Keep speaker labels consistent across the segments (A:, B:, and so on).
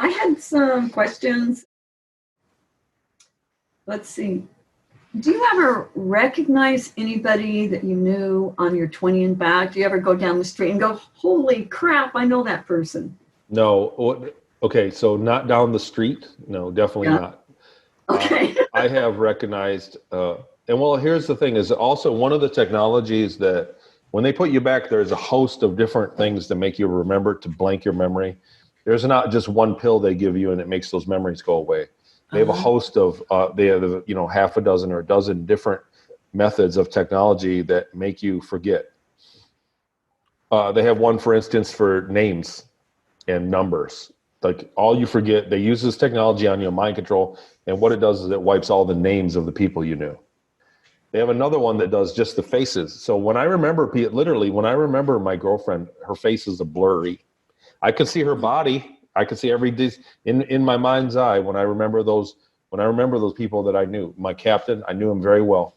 A: I had some questions. Let's see. Do you ever recognize anybody that you knew on your 20 and back? Do you ever go down the street and go, holy crap, I know that person?
B: No. Okay, so not down the street. No, definitely not.
A: Okay.
B: I have recognized, and well, here's the thing, is also one of the technologies that when they put you back, there's a host of different things to make you remember, to blank your memory. There's not just one pill they give you and it makes those memories go away. They have a host of, they have, half a dozen or a dozen different methods of technology that make you forget. They have one, for instance, for names and numbers. Like all you forget, they use this technology on your mind control. And what it does is it wipes all the names of the people you knew. They have another one that does just the faces. So when I remember, literally, when I remember my girlfriend, her face is a blurry. I could see her body. I could see every in my mind's eye when I remember those people that I knew. My captain, I knew him very well.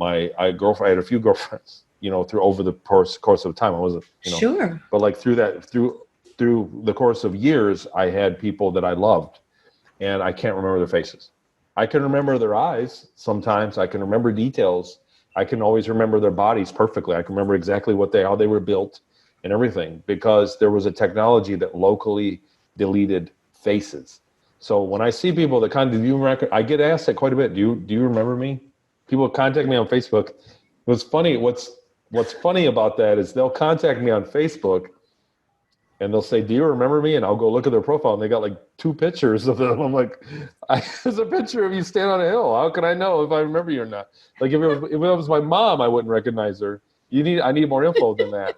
B: I had a few girlfriends, through over the course of time. I wasn't,
C: Sure.
B: But like through the course of years, I had people that I loved, and I can't remember their faces. I can remember their eyes sometimes. I can remember details. I can always remember their bodies perfectly. I can remember exactly how they were built and everything, because there was a technology that locally deleted faces. So when I see people that I get asked that quite a bit. Do you remember me? People contact me on Facebook. What's funny about that is they'll contact me on Facebook and they'll say, do you remember me? And I'll go look at their profile and they got like 2 pictures of them. I'm like, there's a picture of you standing on a hill. How can I know if I remember you or not? Like if it was my mom, I wouldn't recognize her. I need more info than that.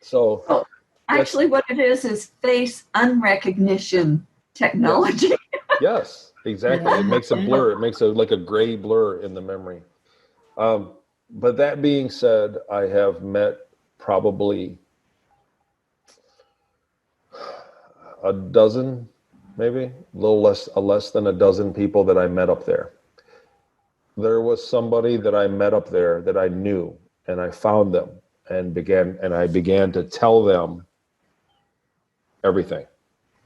B: So
A: actually what it is face unrecognition technology.
B: Yes, exactly. It makes a blur. It makes like a gray blur in the memory. But that being said, I have met probably a dozen, maybe less than a dozen people that I met up there. There was somebody that I met up there that I knew, and I found them and I began to tell them everything.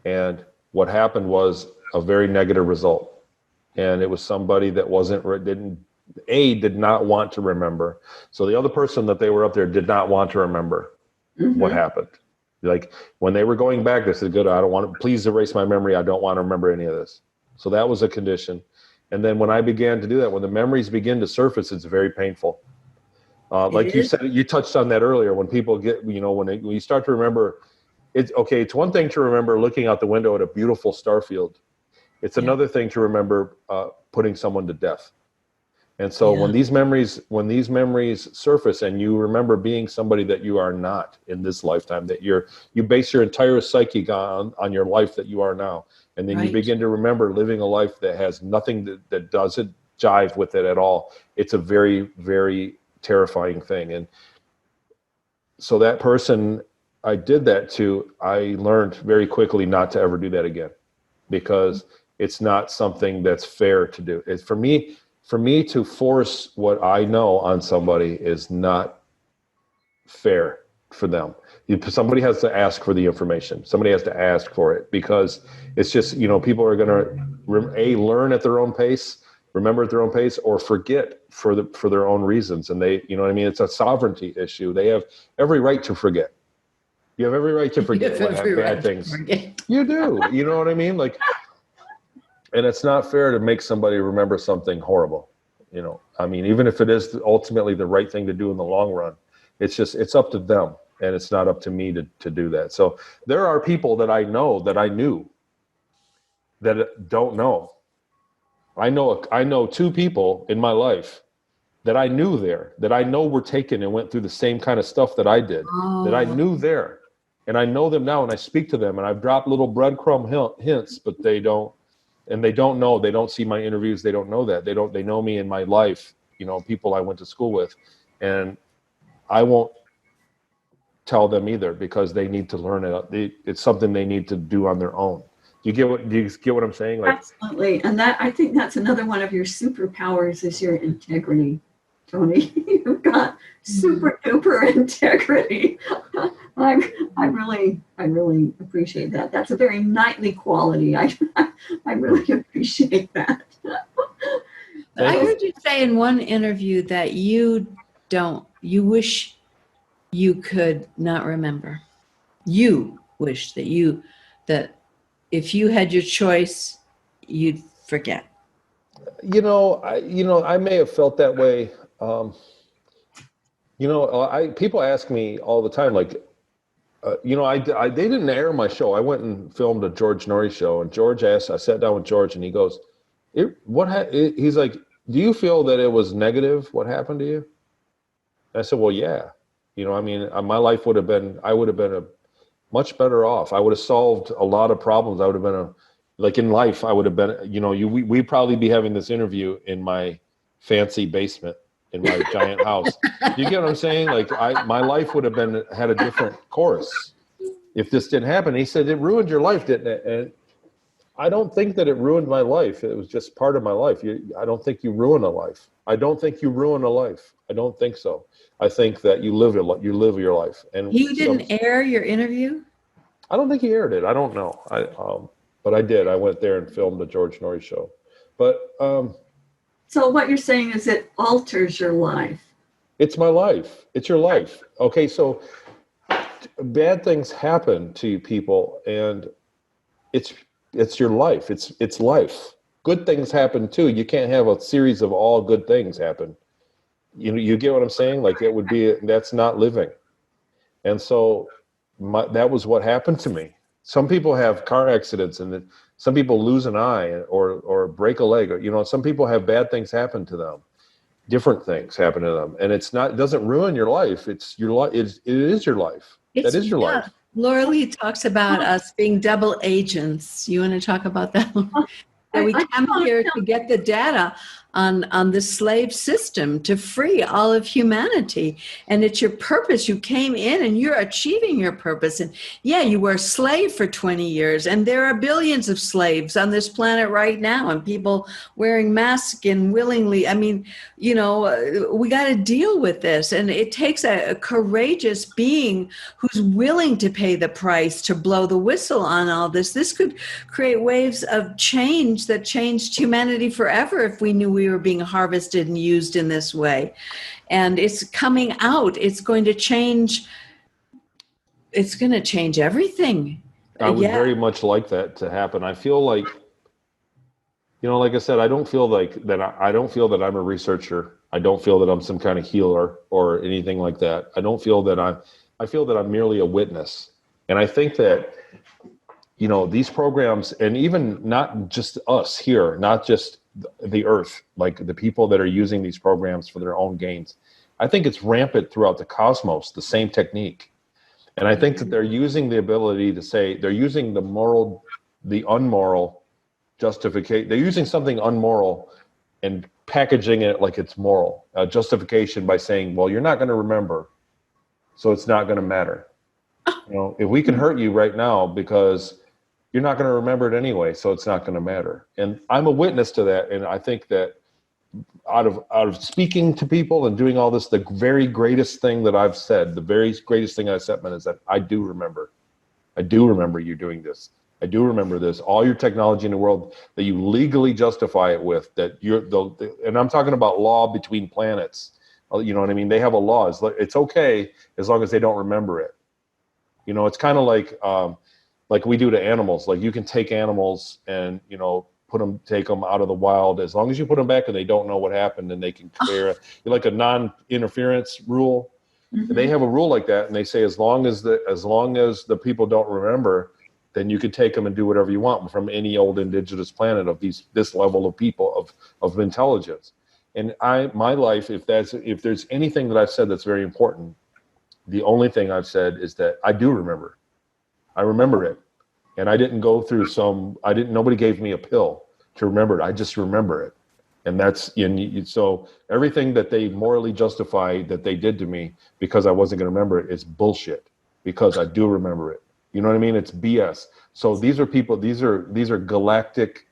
B: And what happened was a very negative result. And it was somebody that did not want to remember. So the other person that they were up there did not want to remember what happened. Like when they were going back, they said, good, please erase my memory. I don't want to remember any of this. So that was a condition. And then when I began to do that, when the memories begin to surface, it's very painful. Like you said, you touched on that earlier, when people get, when you start to remember, it's one thing to remember looking out the window at a beautiful star field. It's another thing to remember putting someone to death. And so when these memories surface and you remember being somebody that you are not in this lifetime, that you base your entire psyche on your life that you are now. And then you begin to remember living a life that has nothing that doesn't jive with it at all. It's a very, very terrifying thing. And so that person I did that to, I learned very quickly not to ever do that again, because it's not something that's fair to do. It's for me to force what I know on somebody is not fair for them. Somebody has to ask for the information. Somebody has to ask for it, because it's just, people are going to learn at their own pace, remember at their own pace, or forget for their own reasons. And they, it's a sovereignty issue. They have every right to forget. You have every right to forget what bad things. You do. You know what I mean? Like, and it's not fair to make somebody remember something horrible. Even if it is ultimately the right thing to do in the long run, it's up to them, and it's not up to me to do that. So there are people that I know, that I knew, that don't know. I know 2 people in my life that I knew that I know were taken and went through the same kind of stuff that I did, that I knew there. And I know them now, and I speak to them, and I've dropped little breadcrumb hints, but they don't know. They don't see my interviews. They don't know that. They know me in my life, people I went to school with. And I won't tell them either, because they need to learn it. It's something they need to do on their own. Do you get what I'm saying? Like,
A: absolutely. And that, I think that's another one of your superpowers is your integrity, Tony. You've got super duper integrity. I really appreciate that. That's a very knightly quality. I really appreciate that.
C: I heard you say in one interview that you wish you could not remember. You wish that if you had your choice, you'd forget.
B: I may have felt that way. People ask me all the time, like, they didn't air my show. I went and filmed a George Norrie show, and George asked. I sat down with George, and he goes, he's like, do you feel that it was negative what happened to you? And I said, well, yeah. My life would have been much better off. I would have solved a lot of problems. I would have been in life, I would have been, we'd probably be having this interview in my fancy basement in my giant house. You get what I'm saying? Like my life would have had a different course if this didn't happen. He said, it ruined your life, didn't it? And I don't think that it ruined my life. It was just part of my life. I don't think you ruin a life. I don't think you ruin a life. I don't think so. I think that you live your life. And
C: you didn't air your interview?
B: I don't think he aired it. I don't know. But I did. I went there and filmed the George Norrie show. But
A: so what you're saying is it alters your life.
B: It's my life. It's your life. Okay, so bad things happen to people, and it's your life. It's life. Good things happen too. You can't have a series of all good things happen. You get what I'm saying? Like that's not living. And so that was what happened to me. Some people have car accidents, and some people lose an eye or break a leg, or some people have bad things happen to them. Different things happen to them, and it doesn't ruin your life. It's your life. It is your life. That is your life.
C: Laura Lee talks about us being double agents. You want to talk about that? That we come here to get the data on the slave system to free all of humanity. And it's your purpose. You came in and you're achieving your purpose. And yeah, you were a slave for 20 years. And there are billions of slaves on this planet right now, and people wearing masks and willingly. I mean, we got to deal with this. And it takes a courageous being who's willing to pay the price to blow the whistle on all this. This could create waves of change that changed humanity forever if we knew we were being harvested and used in this way. And it's coming out. It's going to change. It's going to change everything.
B: I would very much like that to happen. I feel like, like I said, I don't feel like that. I don't feel that I'm a researcher. I don't feel that I'm some kind of healer or anything like that. I don't feel that I feel that I'm merely a witness. And I think that, these programs, and even not just us here, not just the earth, like the people that are using these programs for their own gains. I think it's rampant throughout the cosmos, the same technique. And I think that they're using the ability to say, they're using the unmoral justification. They're using something unmoral and packaging it like it's moral. Justification by saying, well, you're not going to remember, so it's not going to matter. If we can hurt you right now because you're not going to remember it anyway, so it's not going to matter. And I'm a witness to that. And I think that out of speaking to people and doing all this, the very greatest thing that I've said, the very greatest thing I've said is that I do remember. I do remember you doing this. I do remember this. All your technology in the world that you legally justify it with, and I'm talking about law between planets. You know what I mean? They have a law. It's okay as long as they don't remember it. It's kind of like we do to animals. Like you can take animals and, take them out of the wild. As long as you put them back and they don't know what happened, and they can clear it. Like a non-interference rule. Mm-hmm. They have a rule like that. And they say, as long as the people don't remember, then you can take them and do whatever you want from any old indigenous planet of this level of people of intelligence. And my life, if there's anything that I've said that's very important, the only thing I've said is that I do remember. I remember it. And I didn't go through nobody gave me a pill to remember it. I just remember it. And so everything that they morally justify that they did to me because I wasn't going to remember it is bullshit. because I do remember it. You know what I mean? It's BS. So these are people, these are galactic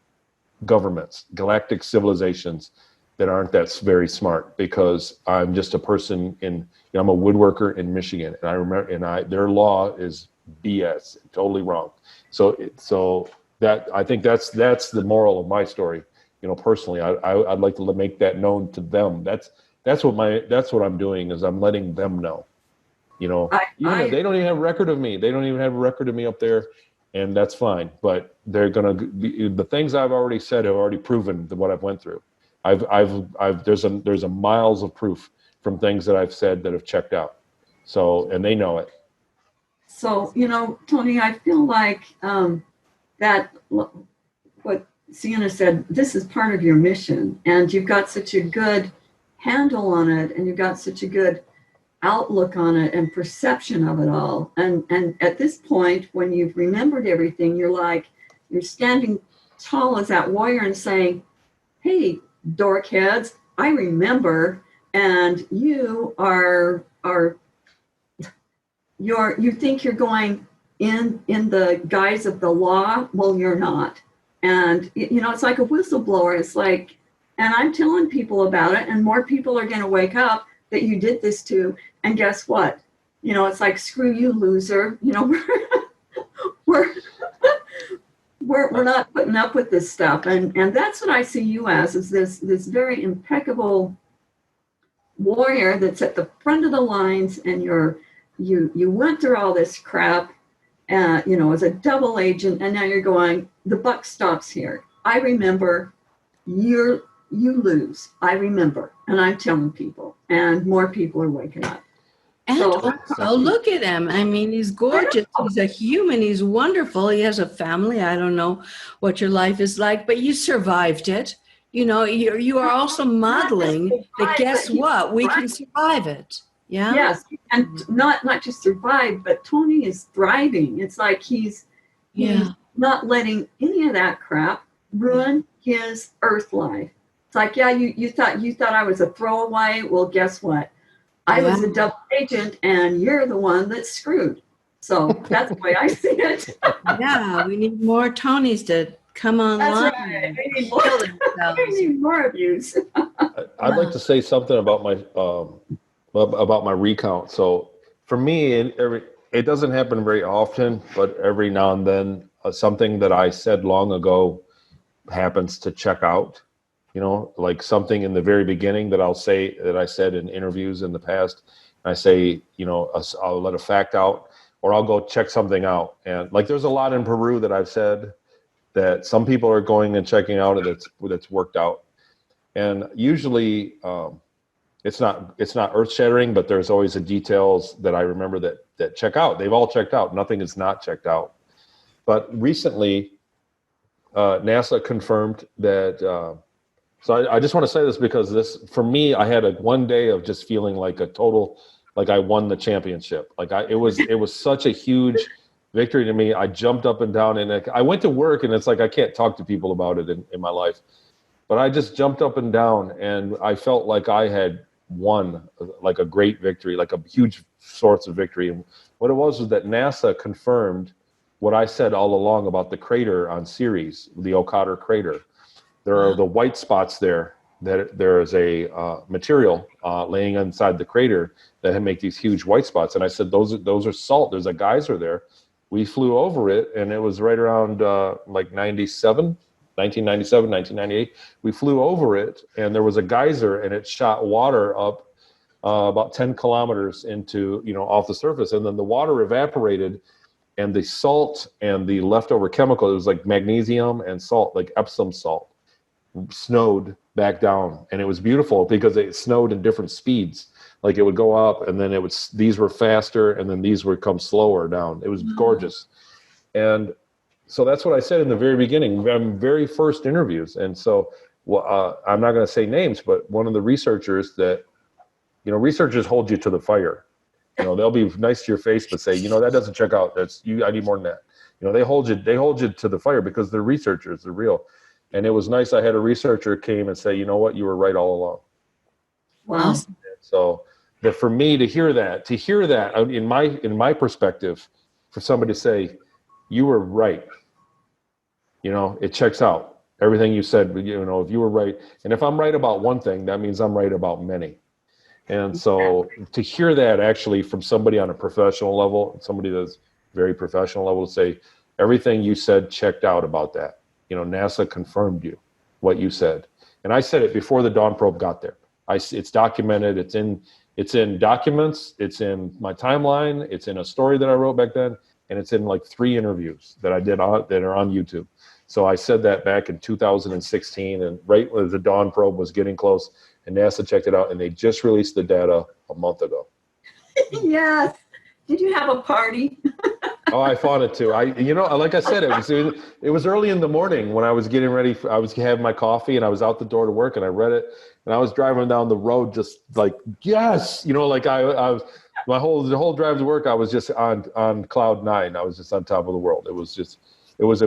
B: governments, galactic civilizations that aren't that very smart, because I'm just a person I'm a woodworker in Michigan, and I remember, their law is BS, totally wrong. So that, I think that's the moral of my story. Personally, I'd like to make that known to them. That's what I'm doing, is I'm letting them know. They don't even have a record of me. They don't even have a record of me up there, and that's fine. But they're gonna be, the things I've already said have already proven what I've went through. There's a miles of proof from things that I've said that have checked out. So, and they know it.
A: So, Tony, I feel like that what Sienna said, this is part of your mission, and you've got such a good handle on it, and you've got such a good outlook on it and perception of it all. And at this point, when you've remembered everything, you're standing tall as that warrior and saying, hey, dork heads, I remember. And you you think you're going in the guise of the law. Well, you're not. And it's like a whistleblower. It's like, and I'm telling people about it, and more people are going to wake up that you did this to. And guess what? It's like, screw you, loser. We're not putting up with this stuff. And that's what I see you as, is this very impeccable warrior that's at the front of the lines, and you went through all this crap, as a double agent, and now you're going, the buck stops here. I remember. You lose. I remember. And I'm telling people, and more people are waking up.
C: And also, look at him. I mean, he's gorgeous. He's a human. He's wonderful. He has a family. I don't know what your life is like, but you survived it. You are also modeling that, guess what? We can survive it. Yeah.
A: Yes. And not just survive, but Tony is thriving. It's like he's not letting any of that crap ruin his earth life. It's like, yeah, you thought I was a throwaway. Well, guess what? I was a double agent, and you're the one that's screwed. So that's the way I see it.
C: Yeah, we need more Tonys to come online.
A: That's right. We need more of you.
B: I'd like to say something about my recount. So for me, it doesn't happen very often, but every now and then something that I said long ago happens to check out. Like something in the very beginning that I'll say that I said in interviews in the past. I say, I'll let a fact out, or I'll go check something out. And like, there's a lot in Peru that I've said that some people are going and checking out, and that's worked out. And usually it's not earth shattering, but there's always the details that I remember that check out. They've all checked out. Nothing is not checked out. But recently, NASA confirmed that. So I just want to say this, because for me, I had one day of just feeling like like I won the championship. Like it was such a huge victory to me. I jumped up and down, and I went to work, and it's like, I can't talk to people about it in my life, but I just jumped up and down, and I felt like I had won like a great victory, like a huge source of victory. And what it was that NASA confirmed what I said all along about the crater on Ceres, the Okator crater. There are the white spots there, that there is a material laying inside the crater that make these huge white spots. And I said, those are salt. There's a geyser there. We flew over it, and it was right around like 1997, 1998. We flew over it, and there was a geyser, and it shot water up about 10 kilometers into, off the surface. And then the water evaporated, and the salt and the leftover chemical, it was like magnesium and salt, like Epsom salt, snowed back down. And it was beautiful because it snowed in different speeds. Like it would go up, and then these were faster, and then these would come slower down. It was gorgeous. And so that's what I said in the very beginning, very first interviews. And so I'm not going to say names, but one of the researchers that, researchers hold you to the fire. They'll be nice to your face, but say, that doesn't check out. I need more than that. They hold you to the fire because they're researchers, they're real. And it was nice. I had a researcher came and say, you know what, you were right all along.
A: Wow.
B: So that for me to hear that in my perspective, for somebody to say, you were right, it checks out everything you said, if you were right. And if I'm right about one thing, that means I'm right about many. And so to hear that actually from somebody on a professional level, somebody that's very professional level, to say everything you said checked out about that. NASA confirmed what you said. And I said it before the Dawn probe got there. It's documented. It's in documents. It's in my timeline. It's in a story that I wrote back then. And it's in like 3 interviews that I did that are on YouTube. So I said that back in 2016, and right when the Dawn probe was getting close, and NASA checked it out, and they just released the data a month ago.
A: Yes. Did you have a party?
B: Oh, I thought it too. Like I said, it was early in the morning when I was getting ready. I was having my coffee, and I was out the door to work, and I read it, and I was driving down the road just like, yes, like I was, the whole drive to work, I was just on cloud 9. I was just on top of the world. It was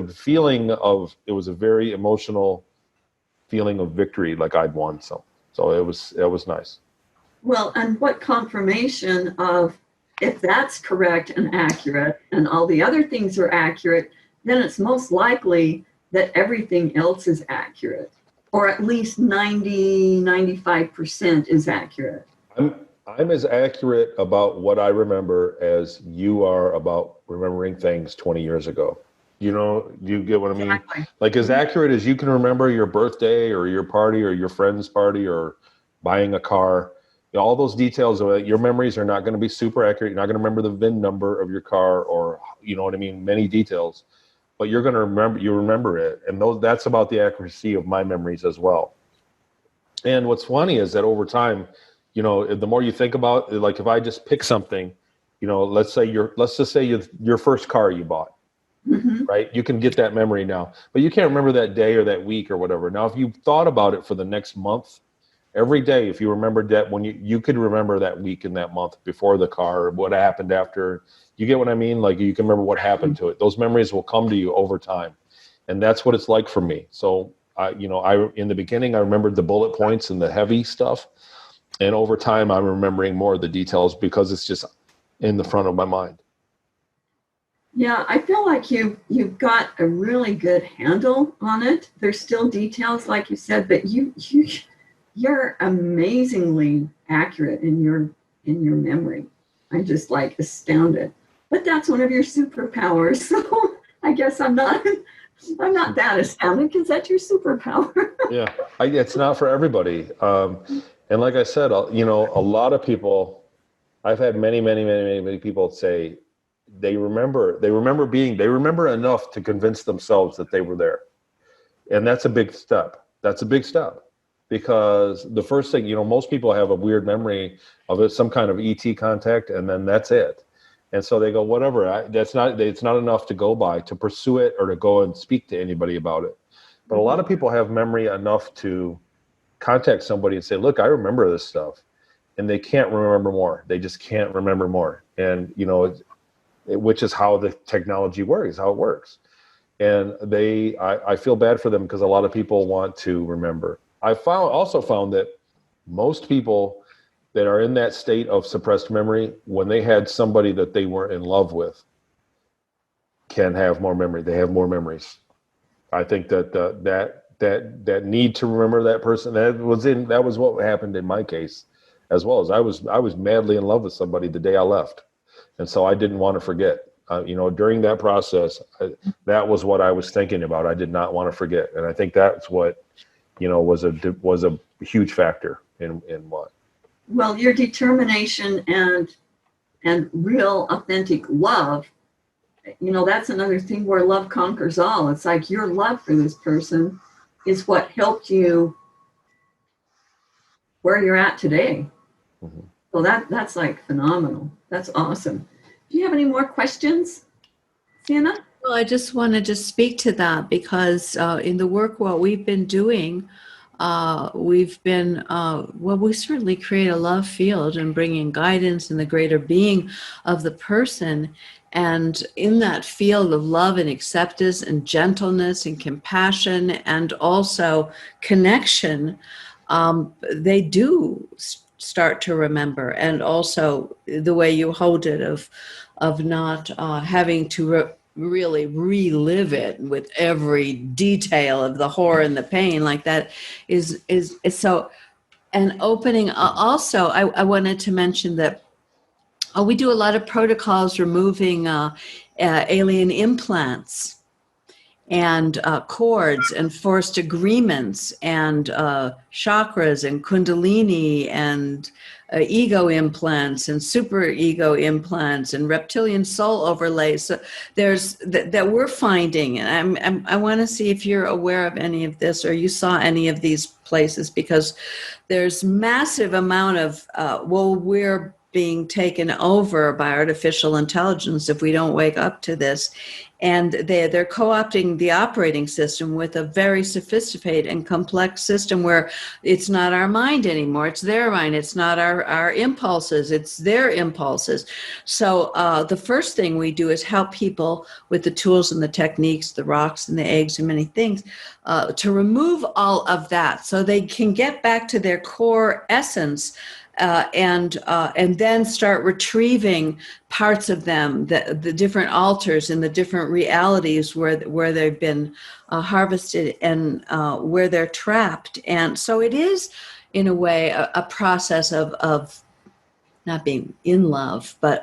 B: a very emotional feeling of victory, like I'd won something. So it was nice.
A: Well, and what confirmation of, if that's correct and accurate and all the other things are accurate, then it's most likely that everything else is accurate, or at least 95% is accurate.
B: I'm as accurate about what I remember as you are about remembering things 20 years ago. You get what I mean?
A: Exactly.
B: Like as accurate as you can remember your birthday or your party or your friend's party or buying a car, all those details of it, your memories are not going to be super accurate. You're not going to remember the VIN number of your car, or many details, but you're going to remember it. And that's about the accuracy of my memories as well. And what's funny is that over time, the more you think about it, like if I just pick something, let's just say your first car you bought. Mm-hmm. Right? You can get that memory now, but you can't remember that day or that week or whatever. Now, if you thought about it for the next month, every day, if you remembered that, when you could remember that week and that month before the car, or what happened after, you get what I mean? Like you can remember what happened to it. Those memories will come to you over time. And that's what it's like for me. So in the beginning, I remembered the bullet points and the heavy stuff. And over time, I'm remembering more of the details because it's just in the front of my mind.
A: Yeah, I feel like you've got a really good handle on it. There's still details, like you said, but you're amazingly accurate in your memory. I'm just like astounded. But that's one of your superpowers. So I guess I'm not that astounded, because that's your superpower.
B: Yeah, it's not for everybody. And like I said, a lot of people, I've had many people say, they remember enough to convince themselves that they were there. And that's a big step. Because the first thing, most people have a weird memory of it, some kind of ET contact, and then that's it. And so they go, whatever, it's not enough to go by, to pursue it or to go and speak to anybody about it. But a lot of people have memory enough to contact somebody and say, look, I remember this stuff. And they can't remember more. They just can't remember more. And, which is how the technology works, how it works. And I feel bad for them, because a lot of people want to remember. I also found that most people that are in that state of suppressed memory, when they had somebody that they were in love with, can have more memory. They have more memories. I think that need to remember that person, that was what happened in my case, as well as I was madly in love with somebody the day I left. And so I didn't want to forget. During that process, that was what I was thinking about. I did not want to forget, and I think that's what, was a huge factor in what.
A: Well, your determination and real, authentic love. That's another thing where love conquers all. It's like your love for this person is what helped you where you're at today. Mm-hmm. So that's like phenomenal. That's awesome. Do you have any more questions, Sienna?
C: Well, I just wanted to speak to that, because in the work what we've been doing, we certainly create a love field and bring in guidance and the greater being of the person. And in that field of love and acceptance and gentleness and compassion and also connection, they do start to remember, and also the way you hold it of not having to really relive it with every detail of the horror and the pain like that is so. And opening also, I wanted to mention that we do a lot of protocols removing alien implants and cords and forced agreements and chakras and kundalini and ego implants and super ego implants and reptilian soul overlays. So there's that we're finding, and I want to see if you're aware of any of this or you saw any of these places, because there's massive amount of we're being taken over by artificial intelligence if we don't wake up to this. And they're co-opting the operating system with a very sophisticated and complex system where it's not our mind anymore. It's their mind. It's not our impulses. It's their impulses. So the first thing we do is help people with the tools and the techniques, the rocks and the eggs and many things, to remove all of that so they can get back to their core essence. And then start retrieving parts of them, the different altars and the different realities where they've been harvested and where they're trapped. And so it is, in a way, a process of not being in love, but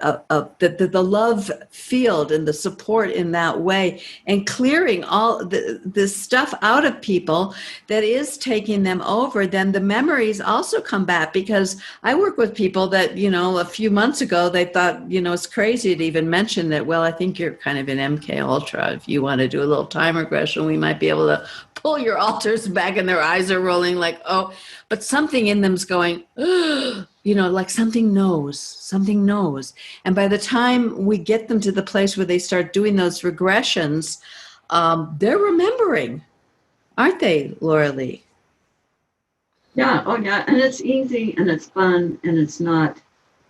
C: the love field and the support in that way, and clearing all this stuff out of people that is taking them over. Then the memories also come back, because I work with people that, a few months ago, they thought, it's crazy to even mention that, well, I think you're kind of an MK Ultra. If you want to do a little time regression, we might be able to pull your altars back, and their eyes are rolling like, oh, but something in them's going, like something knows. And by the time we get them to the place where they start doing those regressions, they're remembering, aren't they, Laura Lee?
A: Yeah. Oh, yeah. And it's easy and it's fun and it's not.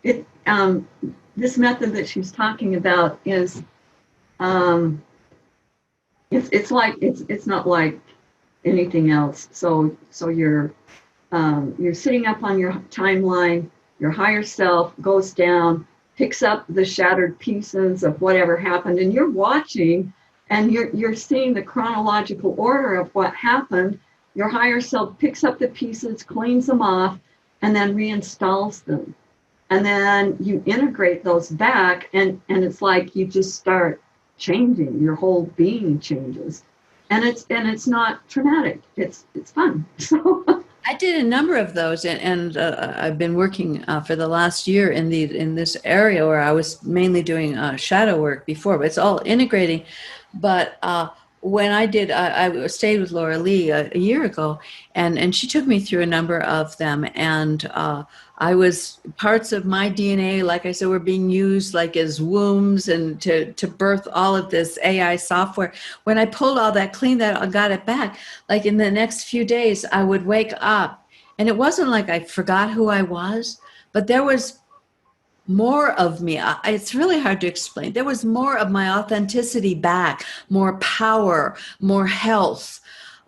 A: This method that she's talking about is, it's not like anything else. So you're sitting up on your timeline, your higher self goes down, picks up the shattered pieces of whatever happened, and you're watching, and you're seeing the chronological order of what happened. Your higher self picks up the pieces, cleans them off, and then reinstalls them. And then you integrate those back, and it's like you just start changing. Your whole being changes. And it's not traumatic. It's fun. So
C: I did a number of those, and I've been working for the last year in this area where I was mainly doing shadow work before, but it's all integrating. But when I did, I stayed with Laura Lee a year ago, and she took me through a number of them, and I was, parts of my DNA, like I said, were being used like as wombs and to birth all of this AI software. When I pulled all that, cleaned that, I got it back. Like in the next few days, I would wake up, and it wasn't like I forgot who I was, but there was more of me. It's really hard to explain. There was more of my authenticity back, more power, more health.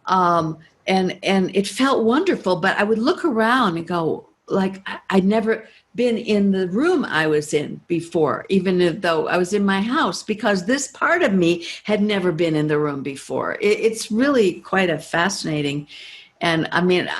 C: And it felt wonderful, but I would look around and go, like, I'd never been in the room I was in before, even though I was in my house, because this part of me had never been in the room before. It's really quite a fascinating, and I mean,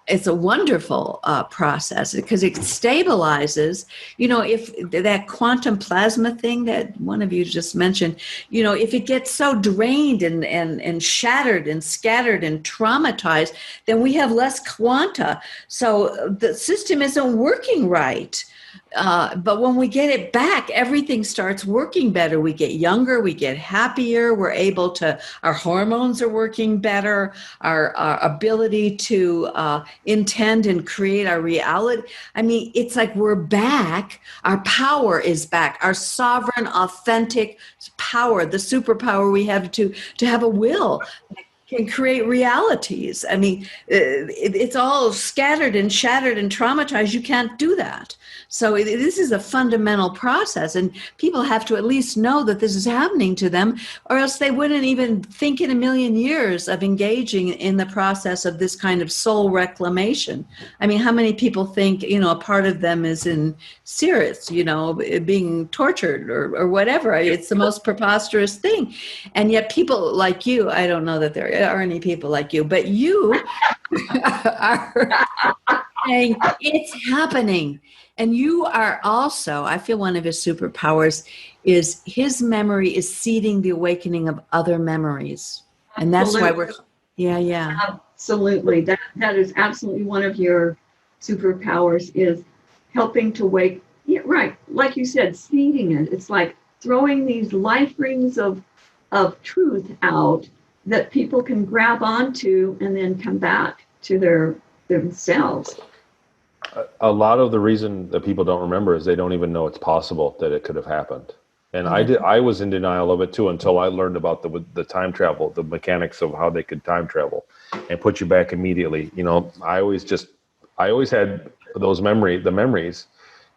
C: it's a wonderful process, because it stabilizes, if that quantum plasma thing that one of you just mentioned, if it gets so drained and shattered and scattered and traumatized, then we have less quanta. So the system isn't working right. But when we get it back, everything starts working better. We get younger, we get happier, we're able to, our hormones are working better, our ability to intend and create our reality. I mean, it's like we're back, our power is back, our sovereign, authentic power, the superpower we have to have a will. can create realities. I mean, it's all scattered and shattered and traumatized. You can't do that. So this is a fundamental process, and people have to at least know that this is happening to them, or else they wouldn't even think in a million years of engaging in the process of this kind of soul reclamation. I mean, how many people think, a part of them is in Sirius, being tortured or whatever? It's the most preposterous thing. And yet people like you, I don't know that there are any people like you, but you are saying it's happening. And you are also, I feel one of his superpowers is his memory is seeding the awakening of other memories. And that's why we're, yeah.
A: Absolutely. That is absolutely one of your superpowers, is helping to wake, right, like you said, seeding it. It's like throwing these life rings of truth out that people can grab onto and then come back to themselves.
B: A lot of the reason that people don't remember is they don't even know it's possible that it could have happened. And I was in denial of it too, until I learned about the time travel, the mechanics of how they could time travel and put you back immediately. I always had the memories,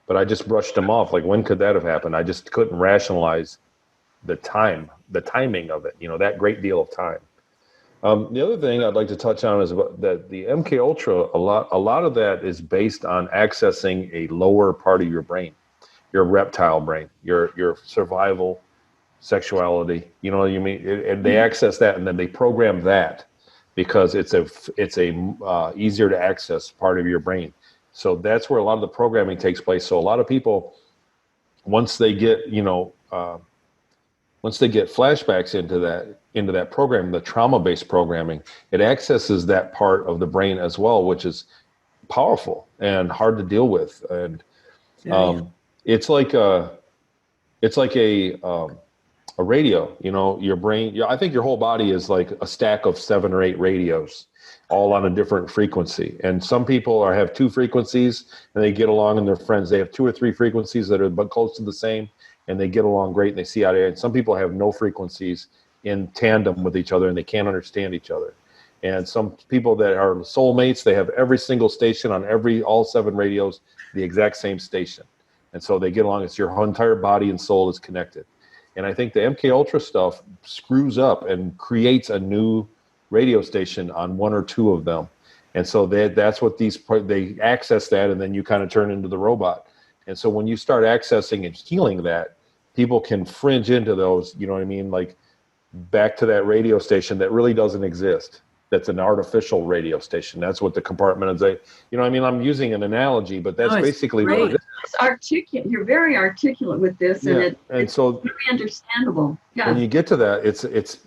B: but I just brushed them off. Like, when could that have happened? I just couldn't rationalize the timing of it, that great deal of time. The other thing I'd like to touch on is about that the MK Ultra, a lot of that is based on accessing a lower part of your brain, your reptile brain, your survival, sexuality, you know what I mean? And they access that, and then they program that because it's a easier to access part of your brain. So that's where a lot of the programming takes place. So a lot of people, once they get flashbacks into that program, the trauma-based programming, it accesses that part of the brain as well, which is powerful and hard to deal with. And it's like a radio. Your brain. I think your whole body is like a stack of 7 or 8 radios, all on a different frequency. And some people have 2 frequencies and they get along, and they're friends. They have 2 or 3 frequencies that are but close to the same, and they get along great and they see eye to eye. And some people have no frequencies in tandem with each other and they can't understand each other. And some people that are soulmates, they have every single station on all 7 radios, the exact same station. And so they get along. It's your entire body and soul is connected. And I think the MK Ultra stuff screws up and creates a new radio station on 1 or 2 of them. And so that's what they access that, and then you kind of turn into the robot. And so when you start accessing and healing that, people can fringe into those, you know what I mean? Like back to that radio station that really doesn't exist. That's an artificial radio station. That's what the compartment is. I'm using an analogy, but that's basically what it is.
A: It's articulate. You're very articulate with this, and it's so very understandable. Yeah.
B: When you get to that,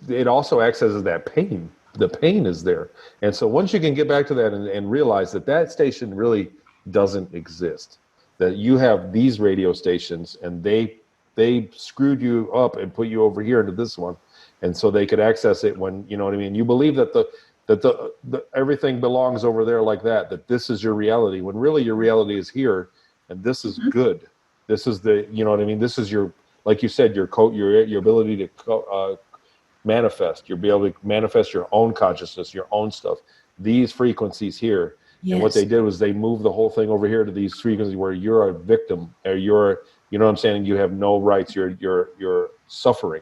B: it also accesses that pain. The pain is there. And so once you can get back to that and realize that station really doesn't exist, that you have these radio stations and they screwed you up and put you over here into this one. And so they could access it when, you know what I mean? You believe that the everything belongs over there like that this is your reality, when really your reality is here, and this is good. This is you know what I mean? This is your, like you said, your ability to manifest. You'll be able to manifest your own consciousness, your own stuff. These frequencies here. Yes. And what they did was they moved the whole thing over here to these frequencies where you're a victim, or you know what I'm saying? You have no rights. You're suffering.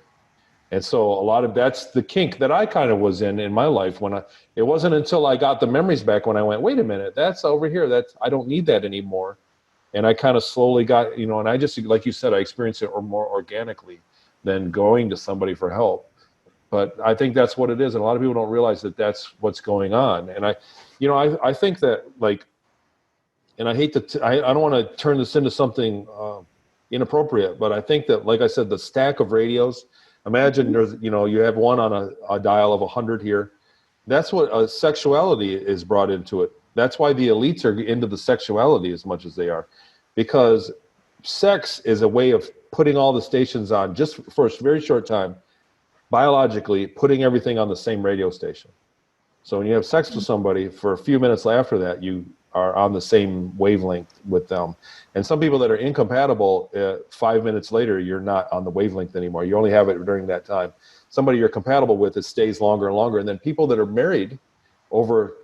B: And so a lot of that's the kink that I kind of was in my life. It wasn't until I got the memories back when I went, wait a minute, that's over here. I don't need that anymore. And I kind of slowly got, and I just, like you said, I experienced it more organically than going to somebody for help. But I think that's what it is. And a lot of people don't realize that that's what's going on. And I think that, like, and I hate to, I don't want to turn this into something inappropriate, but I think that, like I said, the stack of radios, imagine there's, you have one on a dial of 100 here. That's what sexuality is brought into it. That's why the elites are into the sexuality as much as they are, because sex is a way of putting all the stations on just for a very short time, biologically putting everything on the same radio station. So when you have sex with somebody for a few minutes after that, you are on the same wavelength with them. And some people that are incompatible, 5 minutes later, you're not on the wavelength anymore. You only have it during that time. Somebody you're compatible with, it stays longer and longer. And then people that are married over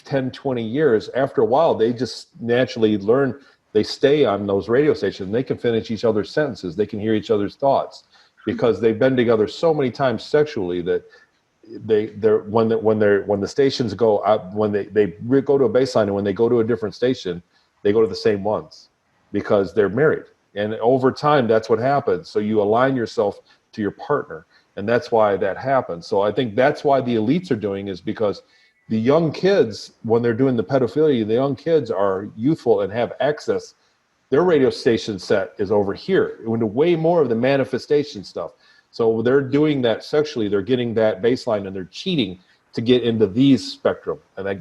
B: 10, 20 years, after a while, they just naturally learn, they stay on those radio stations. They can finish each other's sentences. They can hear each other's thoughts because they've been together so many times sexually that when the stations go out, when they go to a baseline, and when they go to a different station, they go to the same ones because they're married. And over time, that's what happens. So you align yourself to your partner, and that's why that happens. So I think that's why the elites are doing, is because the young kids, when they're doing the pedophilia, the young kids are youthful and have access. Their radio station set is over here, way more of the manifestation stuff. So they're doing that sexually. They're getting that baseline, and they're cheating to get into these spectrum. And I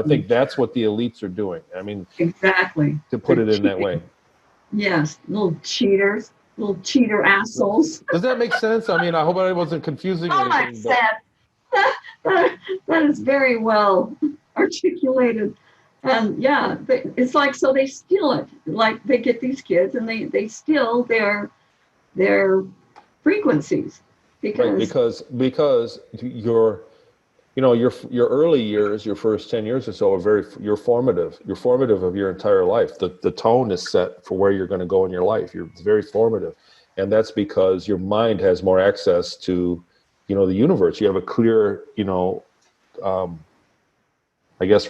B: think that's what the elites are doing. I mean,
A: exactly.
B: To put it in that way.
A: Yes, little cheaters, little cheater assholes.
B: Does that make sense? I mean, I hope I wasn't confusing anything.
A: That is very well articulated. And yeah, it's like, so they steal it. Like they get these kids and they steal their frequencies because
B: your early years, your first 10 years or so are you're formative of your entire life. The tone is set for where you're going to go in your life. It's very formative. And that's because your mind has more access to, the universe. You have a clear,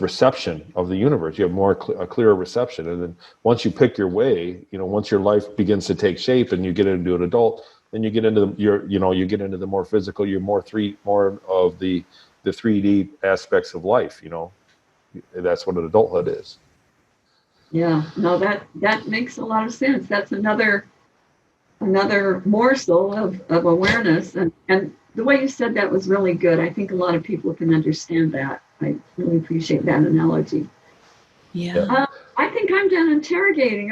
B: reception of the universe. You have a clearer reception. And then once you pick your way, once your life begins to take shape and you get into an adult, then you get into you get into the more physical, more of the 3D aspects of life. That's what an adulthood is.
A: Yeah, no, that makes a lot of sense. That's another morsel of awareness, and the way you said that was really good. I think a lot of people can understand that. I really appreciate that analogy.
C: Yeah.
A: I think I'm done interrogating.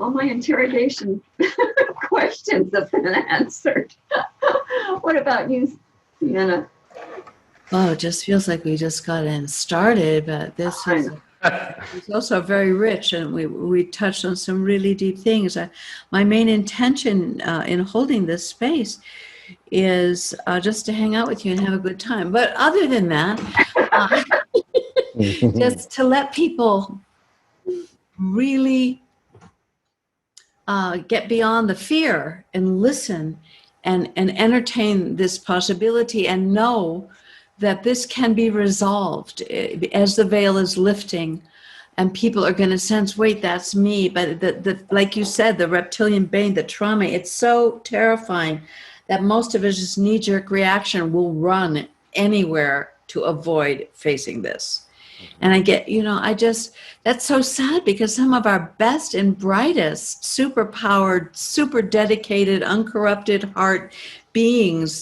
A: All my interrogation questions have been answered. What about you, Sienna?
C: Oh, it just feels like we just got in started, but this is it's also very rich, and we touched on some really deep things. My main intention in holding this space is just to hang out with you and have a good time. But other than that, just to let people really get beyond the fear and listen and entertain this possibility and know that this can be resolved as the veil is lifting and people are going to sense, wait, that's me. But like you said, the reptilian brain, the trauma, it's so terrifying that most of us' knee-jerk reaction will run anywhere to avoid facing this. And I get, that's so sad because some of our best and brightest, super powered, super dedicated, uncorrupted heart beings,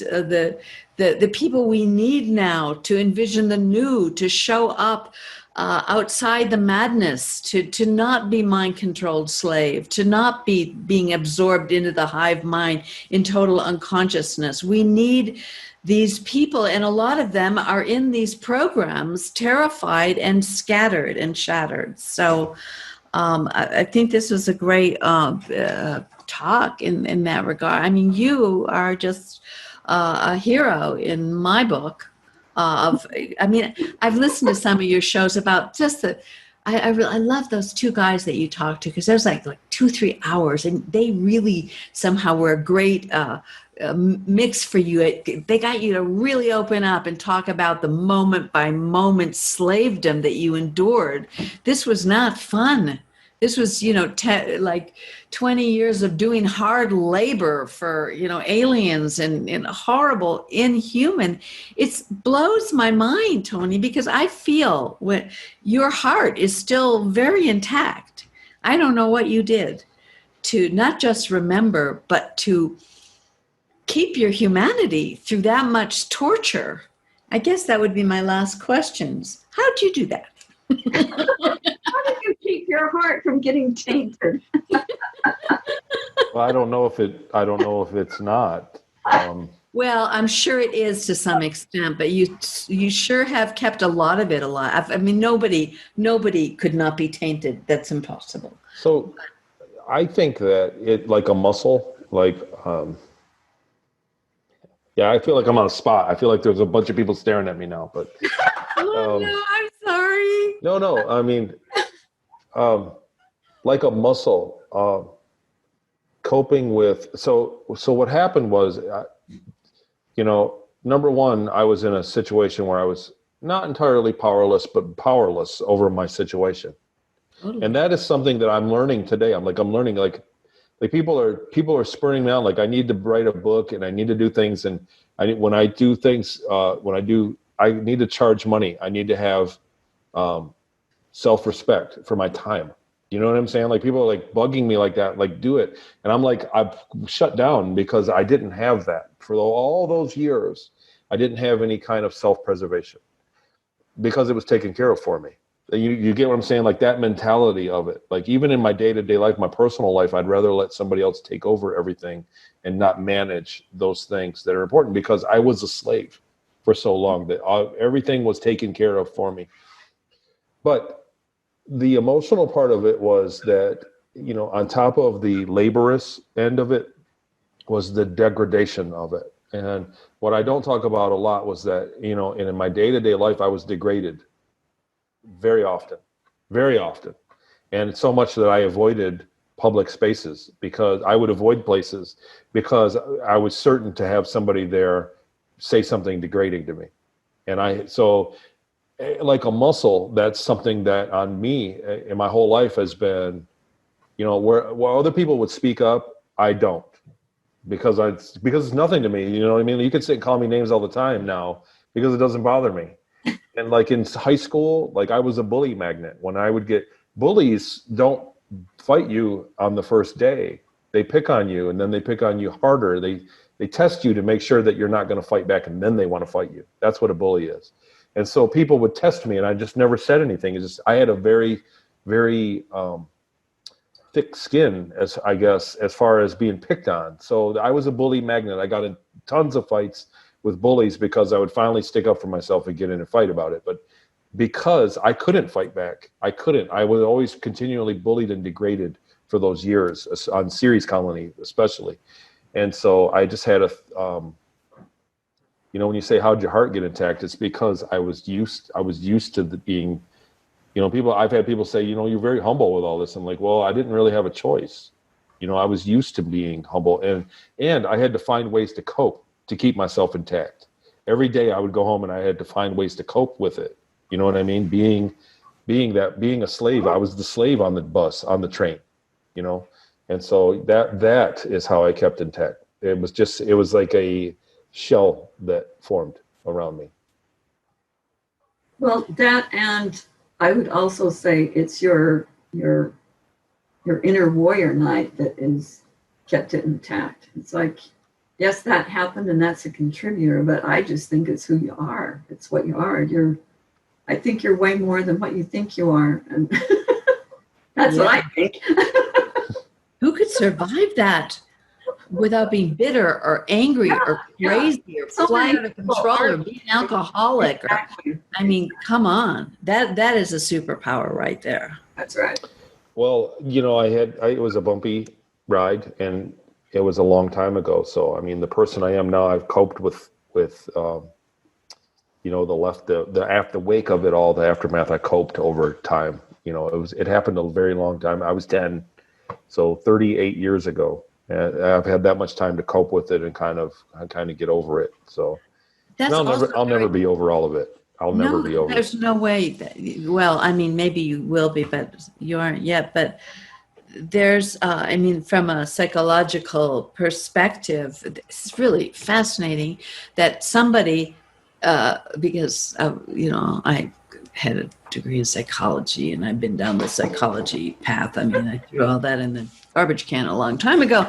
C: the people we need now to envision the new, to show up outside the madness, to not be mind-controlled slave, to not be being absorbed into the hive mind in total unconsciousness. We need these people, and a lot of them are in these programs, terrified and scattered and shattered. So I think this was a great talk in that regard. I mean, you are just a hero in my book. I've listened to some of your shows about just I love those two guys that you talked to, because there's like 2-3 hours, and they really somehow were a great mix for you. They got you to really open up and talk about the moment by moment slavedom that you endured. This was not fun. This was, 20 years of doing hard labor for, aliens and horrible, inhuman. It blows my mind, Tony, because I feel your heart is still very intact. I don't know what you did to not just remember, but to keep your humanity through that much torture. I guess that would be my last questions. How'd you do that?
A: How did you keep your heart from getting tainted?
B: Well, I don't know if it's not.
C: Well, I'm sure it is to some extent, but you sure have kept a lot of it alive. I mean, nobody could not be tainted. That's impossible.
B: So I think that it, like a muscle, like, yeah, I feel like I'm on a spot. I feel like there's a bunch of people staring at me now, but.
C: Oh, no, I'm sorry.
B: No, I mean, like a muscle, coping with, so what happened was, number one, I was in a situation where I was not entirely powerless, but powerless over my situation.
C: Totally.
B: And that is something that I'm learning today. I'm learning, like people are spurring me on, like I need to write a book and I need to do things. And when I do things, I need to charge money. I need to have self-respect for my time. You know what I'm saying? Like people are like bugging me like that, like do it. And I'm like, I've shut down because I didn't have that for all those years. I didn't have any kind of self-preservation because it was taken care of for me. You get what I'm saying? Like that mentality of it. Like even in my day-to-day life, my personal life, I'd rather let somebody else take over everything and not manage those things that are important because I was a slave for so long that everything was taken care of for me. But the emotional part of it was that, on top of the laborious end of it was the degradation of it. And what I don't talk about a lot was that, in my day-to-day life, I was degraded very often. And so much that I avoided public spaces because I would avoid places because I was certain to have somebody there say something degrading to me. And so like a muscle, that's something that on me in my whole life has been, where other people would speak up, I don't, because it's nothing to me. You know what I mean? You could call me names all the time now because it doesn't bother me. And like in high school, like I was a bully magnet. When I would get bullies, don't fight you on the first day. They pick on you and then they pick on you harder. They test you to make sure that you're not going to fight back, and then they want to fight you. That's what a bully is. And so people would test me, and I just never said anything. It's just I had a very, very thick skin, as far as being picked on. So I was a bully magnet. I got in tons of fights with bullies because I would finally stick up for myself and get in a fight about it. But because I couldn't fight back, I was always continually bullied and degraded for those years on Series Colony, especially. And so I just had when you say, how'd your heart get intact? It's because I was used to being, I've had people say, you're very humble with all this. I'm like, well, I didn't really have a choice. I was used to being humble and I had to find ways to cope to keep myself intact. Every day I would go home and I had to find ways to cope with it. You know what I mean? Being a slave, I was the slave on the bus, on the train, And so that is how I kept intact. It was like a shell that formed around me.
A: Well, that, and I would also say it's your inner warrior night that is kept it intact. It's like, yes, that happened and that's a contributor, but I just think it's who you are. It's what you are. I think you're way more than what you think you are. And that's what I think.
C: Who could survive that without being bitter or angry or crazy or flying out of control or being alcoholic?
A: Exactly.
C: Come on. That is a superpower right there.
A: That's right.
B: Well, it was a bumpy ride and it was a long time ago. So, the person I am now, I've coped with the wake of it all, the aftermath, I coped over time. It happened a very long time. I was 10, so 38 years ago. And I've had that much time to cope with it and kind of get over it. So I'll never be over all of it. I'll never be over it.
C: There's no way. Maybe you will be, but you aren't yet. But there's, from a psychological perspective, it's really fascinating that somebody, because, I had a degree in psychology and I've been down the psychology path. I threw all that in the garbage can a long time ago.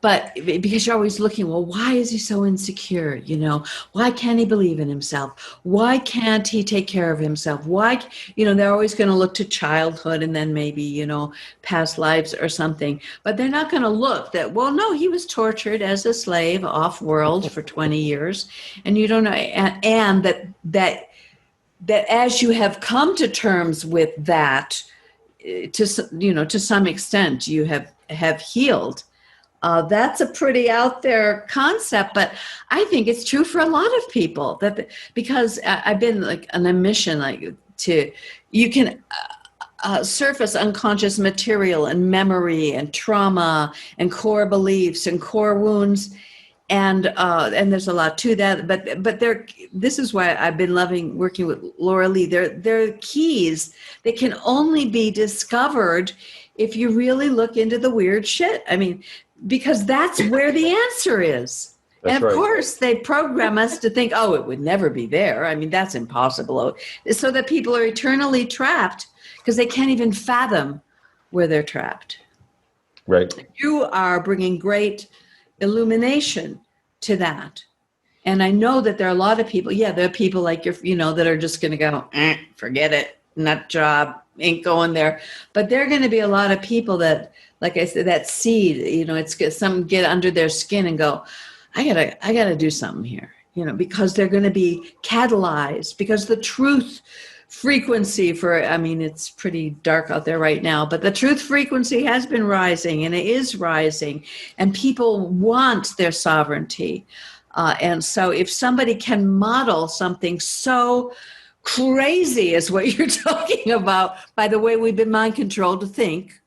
C: but because you're always looking, well, why is he so insecure? Why can't he believe in himself? Why can't he take care of himself? Why, they're always going to look to childhood and then maybe, past lives or something, but they're not going to look that, well, no, he was tortured as a slave off world for 20 years. And you don't know, and that as you have come to terms with that, to some extent, you have healed. That's a pretty out there concept, but I think it's true for a lot of people because I've been like on a mission, you can surface unconscious material and memory and trauma and core beliefs and core wounds. And there's a lot to that, but this is why I've been loving working with Laura Lee. They're keys that can only be discovered if you really look into the weird shit. I mean, because that's where the answer is.
B: That's
C: and of
B: right.
C: course, they program us to think, oh, it would never be there. I mean, that's impossible. So that people are eternally trapped because they can't even fathom where they're trapped.
B: Right.
C: You are bringing great illumination to that. And I know that there are a lot of people, there are people like that are just going to go, forget it, nut job, ain't going there. But there are going to be a lot of people that, like I said, that seed, some get under their skin and go, I gotta do something here, because they're going to be catalyzed, because the truth frequency it's pretty dark out there right now, but the truth frequency has been rising and it is rising, and people want their sovereignty. And so if somebody can model something so crazy as what you're talking about, by the way we've been mind controlled to think,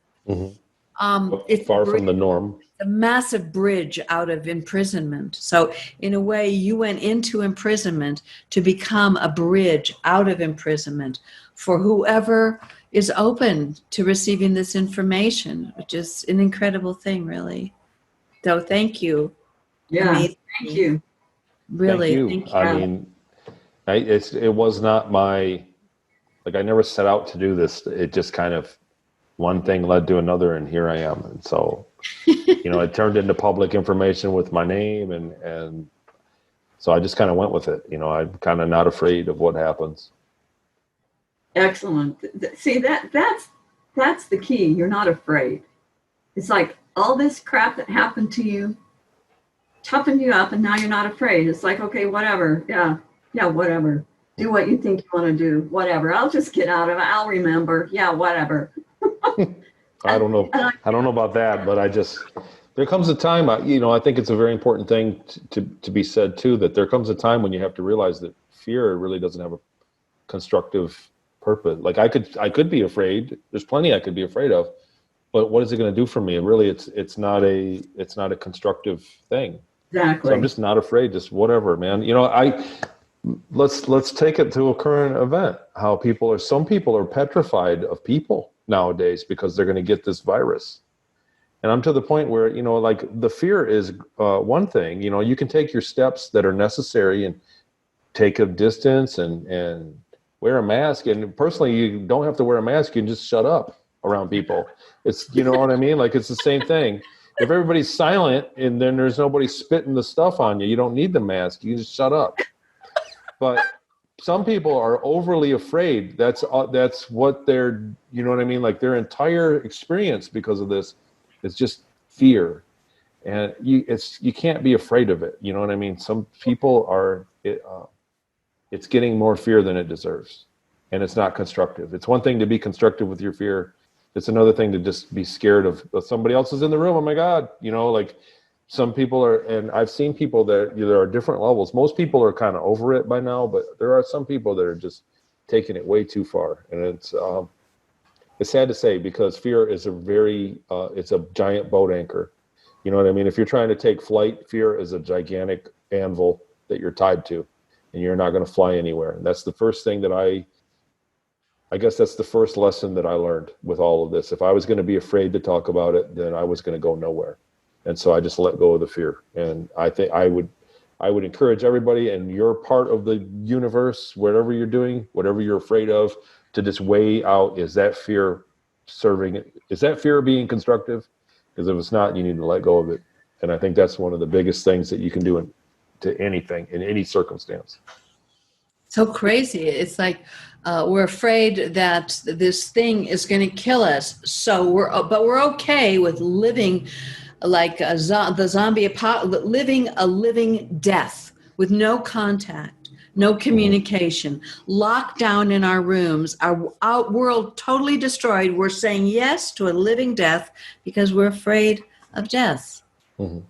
C: it's
B: far from the norm.
C: a massive bridge out of imprisonment. So in a way, you went into imprisonment to become a bridge out of imprisonment for whoever is open to receiving this information, which is an incredible thing, really. So thank you.
A: Yeah,
C: Amazing.
A: thank you.
C: Really,
B: Thank you. I mean, it was not I never set out to do this. It just kind of, one thing led to another, and here I am. And so, it turned into public information with my name, and so I just kind of went with it. I'm kind of not afraid of what happens.
A: Excellent. See, that's the key. You're not afraid. It's like all this crap that happened to you toughened you up, and now you're not afraid. It's like, okay, whatever. Yeah, whatever. Do what you think you want to do. Whatever. I'll just get out of it. I'll remember. Yeah, whatever.
B: I don't know about that, but there comes a time, I think it's a very important thing to be said too, that there comes a time when you have to realize that fear really doesn't have a constructive purpose. Like I could be afraid. There's plenty I could be afraid of, but what is it going to do for me? And really, it's not a constructive thing.
A: Exactly.
B: So I'm just not afraid. Just whatever, man. Let's take it to a current event. How some people are petrified of people nowadays because they're going to get this virus. And I'm to the point where, the fear is one thing. You can take your steps that are necessary and take a distance and wear a mask. And personally, you don't have to wear a mask. You can just shut up around people. It's, you know what I mean? Like, it's the same thing. If everybody's silent and then there's nobody spitting the stuff on you, you don't need the mask. You just shut up. But some people are overly afraid. That's what they're, you know what I mean? Like, their entire experience because of this is just fear. And you can't be afraid of it. You know what I mean? Some people it's getting more fear than it deserves. And it's not constructive. It's one thing to be constructive with your fear. It's another thing to just be scared of somebody else is in the room. Oh my God. Like, some people are, and I've seen people that there are different levels. Most people are kind of over it by now, but there are some people that are just taking it way too far. And it's sad to say, because fear is it's a giant boat anchor. You know what I mean? If you're trying to take flight, fear is a gigantic anvil that you're tied to, and you're not going to fly anywhere. And that's the first thing that I guess that's the first lesson that I learned with all of this. If I was going to be afraid to talk about it, then I was going to go nowhere. And so I just let go of the fear. And I think I would encourage everybody, and you're part of the universe, whatever you're doing, whatever you're afraid of, to just weigh out, is that fear being constructive? Because if it's not, you need to let go of it. And I think that's one of the biggest things that you can do to anything, in any circumstance.
C: So crazy. It's like we're afraid that this thing is going to kill us. So we're okay with living like the zombie apocalypse, living a living death with no contact, no communication, locked down in our rooms, our world totally destroyed. We're saying yes to a living death because we're afraid of death.
B: Mm-hmm.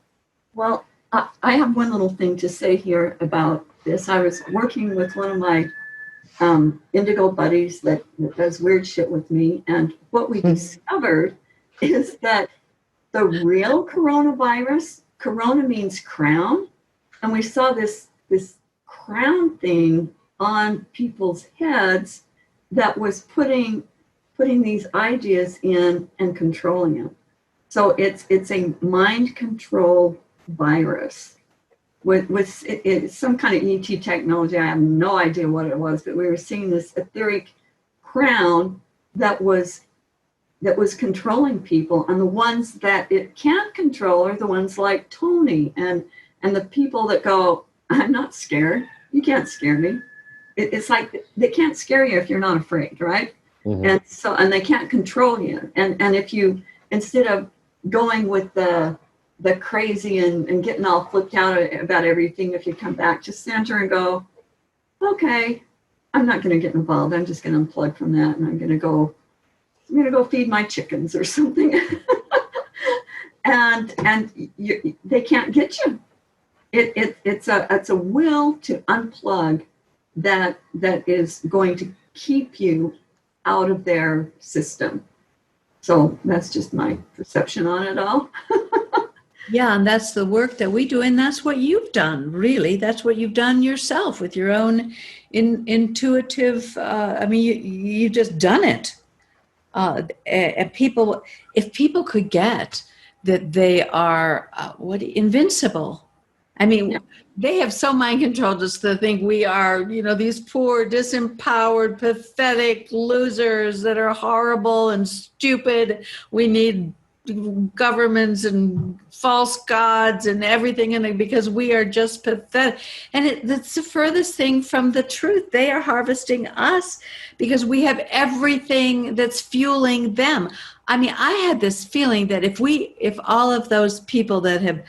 A: Well, I have one little thing to say here about this. I was working with one of my Indigo buddies that does weird shit with me, and what we discovered is that the real coronavirus, corona means crown, and we saw this crown thing on people's heads that was putting these ideas in and controlling them. So it's a mind control virus with some kind of ET technology. I have no idea what it was, but we were seeing this etheric crown that was controlling people, and the ones that it can't control are the ones like Tony and the people that go, I'm not scared. You can't scare me. It's like they can't scare you if you're not afraid, right? Mm-hmm. And they can't control you. And if you, instead of going with the crazy and getting all flipped out about everything, if you come back to center and go, okay, I'm not going to get involved. I'm just going to unplug from that, and I'm going to go feed my chickens or something. and they can't get you. It's a will to unplug that is going to keep you out of their system. So that's just my perception on it all.
C: Yeah, and that's the work that we do, and that's what you've done, really. That's what you've done yourself with your own intuitive, you've just done it. And if people could get that they are, invincible. I mean, yeah. They have so mind controlled us to think we are, these poor, disempowered, pathetic losers that are horrible and stupid. We need governments and false gods and everything, and because we are just pathetic. And that's the furthest thing from the truth. They are harvesting us because we have everything that's fueling them. I mean, I had this feeling that if all of those people that have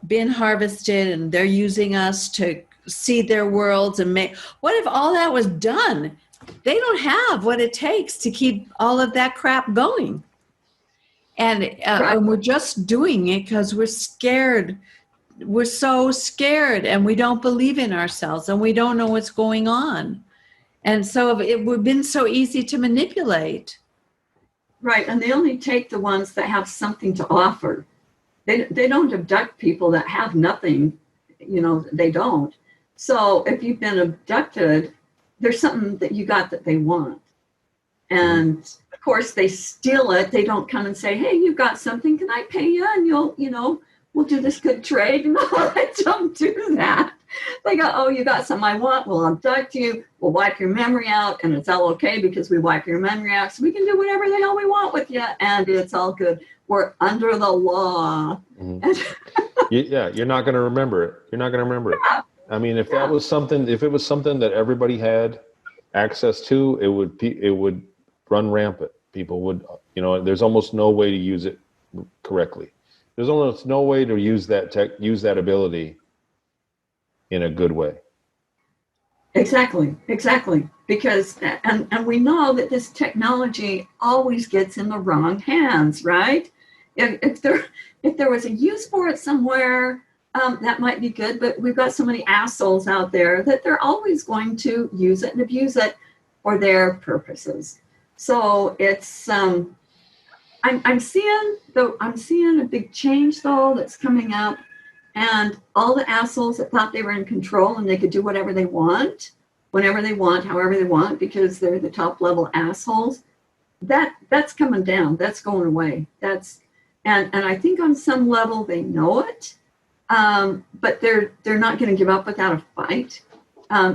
C: been harvested and they're using us to seed their worlds and what if all that was done? They don't have what it takes to keep all of that crap going. And we're just doing it because we're scared. We're so scared, and we don't believe in ourselves, and we don't know what's going on. And so we've been so easy to manipulate.
A: Right, and they only take the ones that have something to offer. They don't abduct people that have nothing, they don't. So if you've been abducted, there's something that you got that they want. And of course they steal it. They don't come and say, hey, you've got something, can I pay you? And we'll do this good trade. No, I don't do that. They go, oh, you got something I want, we'll abduct you, we'll wipe your memory out, and it's all okay because we wipe your memory out, so we can do whatever the hell we want with you, and it's all good. We're under the law.
B: Mm-hmm. You're not going to remember it. You're not going to remember it. I mean, if it was something that everybody had access to, it would run rampant. People would, there's almost no way to use it correctly. There's almost no way to use that ability in a good way.
A: Exactly. Because, and we know that this technology always gets in the wrong hands, right? If there was a use for it somewhere, that might be good, but we've got so many assholes out there that they're always going to use it and abuse it for their purposes. So it's, I'm seeing a big change though that's coming up. And all the assholes that thought they were in control and they could do whatever they want, whenever they want, however they want, because they're the top level assholes, that's coming down. That's going away. And I think on some level they know it, but they're not going to give up without a fight,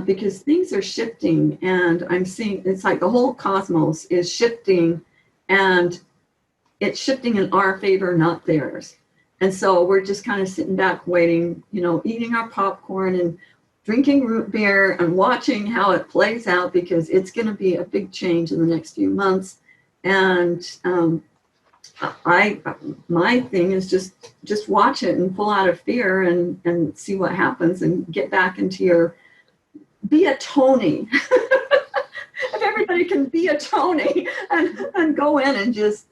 A: because things are shifting. And I'm seeing it's like the whole cosmos is shifting, and it's shifting in our favor, not theirs. And so we're just kind of sitting back waiting, you know, eating our popcorn and drinking root beer and watching how it plays out, because it's going to be a big change in the next few months. And my thing is just watch it and pull out of fear and see what happens and get back into be a Tony. If everybody can be a Tony and go in and just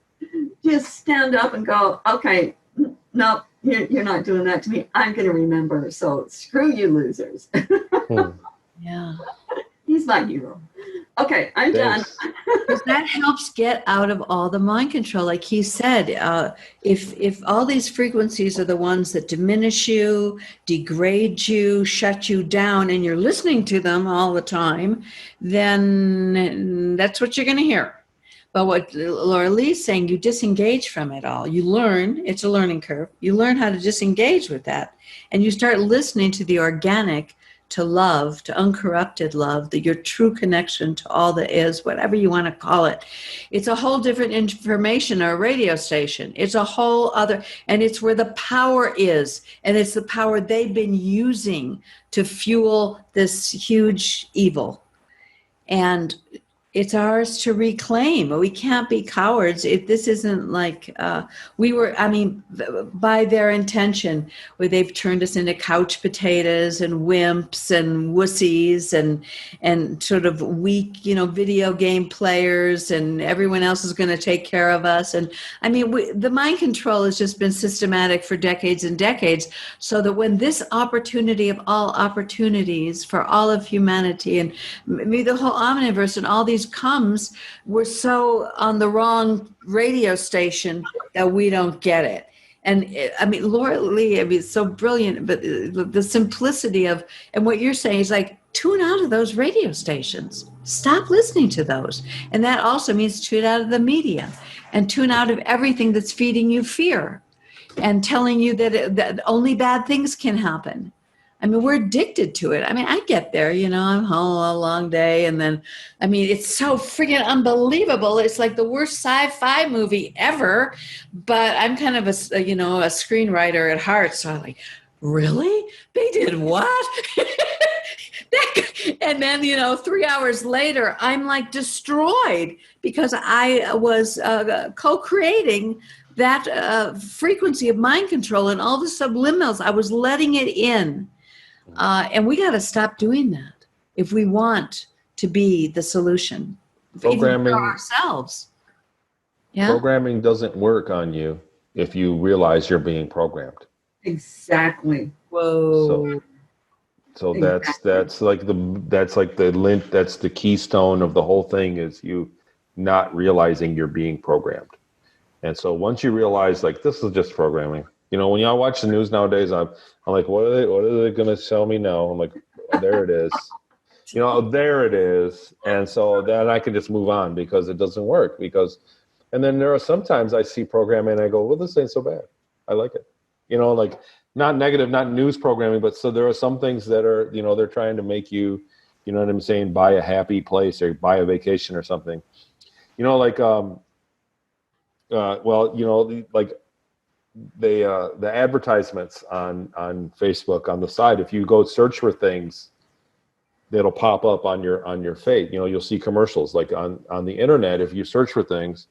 A: stand up and go, okay, no, you're not doing that to me. I'm going to remember. So screw you losers.
C: Yeah.
A: He's my hero. Okay, I'm done.
C: Because that helps get out of all the mind control. Like he said, if all these frequencies are the ones that diminish you, degrade you, shut you down, and you're listening to them all the time, then that's what you're going to hear. But what Laura Lee's saying, you disengage from it all. You learn, it's a learning curve. You learn how to disengage with that. And you start listening to the organic, to love, to uncorrupted love, your true connection to all that is, whatever you want to call it. It's a whole different information or a radio station. It's a whole other, and it's where the power is. And it's the power they've been using to fuel this huge evil. And it's ours to reclaim. We can't be cowards. If this isn't like by their intention, where they've turned us into couch potatoes and wimps and wussies and sort of weak, video game players, and everyone else is going to take care of us. And I mean, the mind control has just been systematic for decades and decades, so that when this opportunity of all opportunities for all of humanity and maybe the whole omniverse and all these comes, we're so on the wrong radio station that we don't get it. And Laura Lee, it's so brilliant, but the simplicity of, and what you're saying is like, tune out of those radio stations. Stop listening to those. And that also means tune out of the media and tune out of everything that's feeding you fear and telling you that only bad things can happen. We're addicted to it. I get there, I'm home a long day. And then, it's so freaking unbelievable. It's like the worst sci-fi movie ever. But I'm kind of a screenwriter at heart. So I'm like, really? They did what? And then, 3 hours later, I'm like destroyed because I was co-creating that frequency of mind control and all the subliminals. I was letting it in. And we got to stop doing that if we want to be the solution. Programming for ourselves. Yeah.
B: Programming doesn't work on you if you realize you're being programmed.
A: Exactly.
C: Whoa.
B: So that's like the keystone of the whole thing, is you not realizing you're being programmed. And so once you realize, like, this is just programming. When y'all watch the news nowadays, I'm like, what are they going to tell me now? I'm like, oh, there it is. There it is. And so then I can just move on because it doesn't work. And then there are sometimes I see programming and I go, well, this ain't so bad. I like it. Like, not negative, not news programming, but so there are some things that are, they're trying to make you, you know what I'm saying, buy a happy place or buy a vacation or something. Like, the advertisements on Facebook on the side, if you go search for things, that'll pop up on your feed. You'll see commercials. Like on the internet, if you search for things,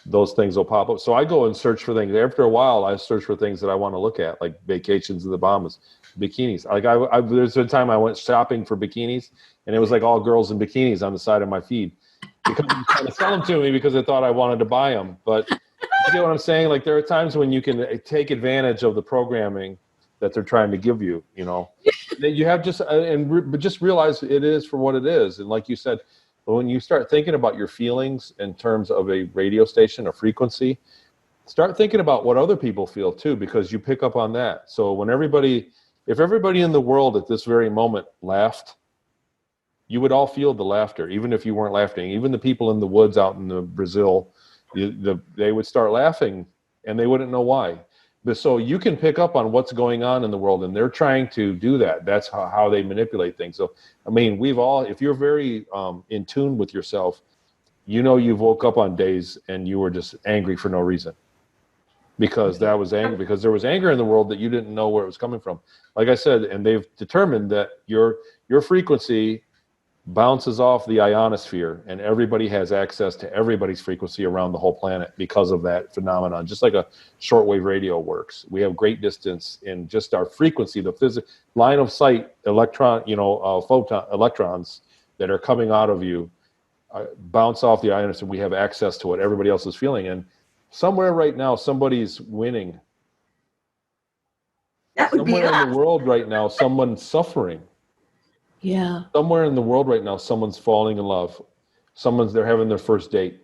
B: those things will pop up. So I go and search for things. After a while, I search for things that I want to look at, like vacations in the Bahamas, bikinis. Like there's a time I went shopping for bikinis, and it was like all girls in bikinis on the side of my feed because they were trying to sell them to me because they thought I wanted to buy them. But you get what I'm saying? Like, there are times when you can take advantage of the programming that they're trying to give you. That you have but just realize it is for what it is. And like you said, when you start thinking about your feelings in terms of a radio station, a frequency, start thinking about what other people feel too, because you pick up on that. So if everybody in the world at this very moment laughed, you would all feel the laughter, even if you weren't laughing. Even the people in the woods out in Brazil, they would start laughing and they wouldn't know why. But so you can pick up on what's going on in the world, and they're trying to do that. That's how they manipulate things. So, we've all, if you're very in tune with yourself, you've woke up on days and you were just angry for no reason. because that was anger, because there was anger in the world that you didn't know where it was coming from. Like I said, and they've determined that your frequency bounces off the ionosphere, and everybody has access to everybody's frequency around the whole planet because of that phenomenon. Just like a shortwave radio works, we have great distance in just our frequency, the physical line of sight electrons that are coming out of you bounce off the ionosphere. We have access to what everybody else is feeling, and somewhere right now somebody's winning.
A: That would be
B: Somewhere
A: us.
B: in the world right now someone's suffering.
C: Yeah.
B: Somewhere in the world right now, someone's falling in love. They're having their first date.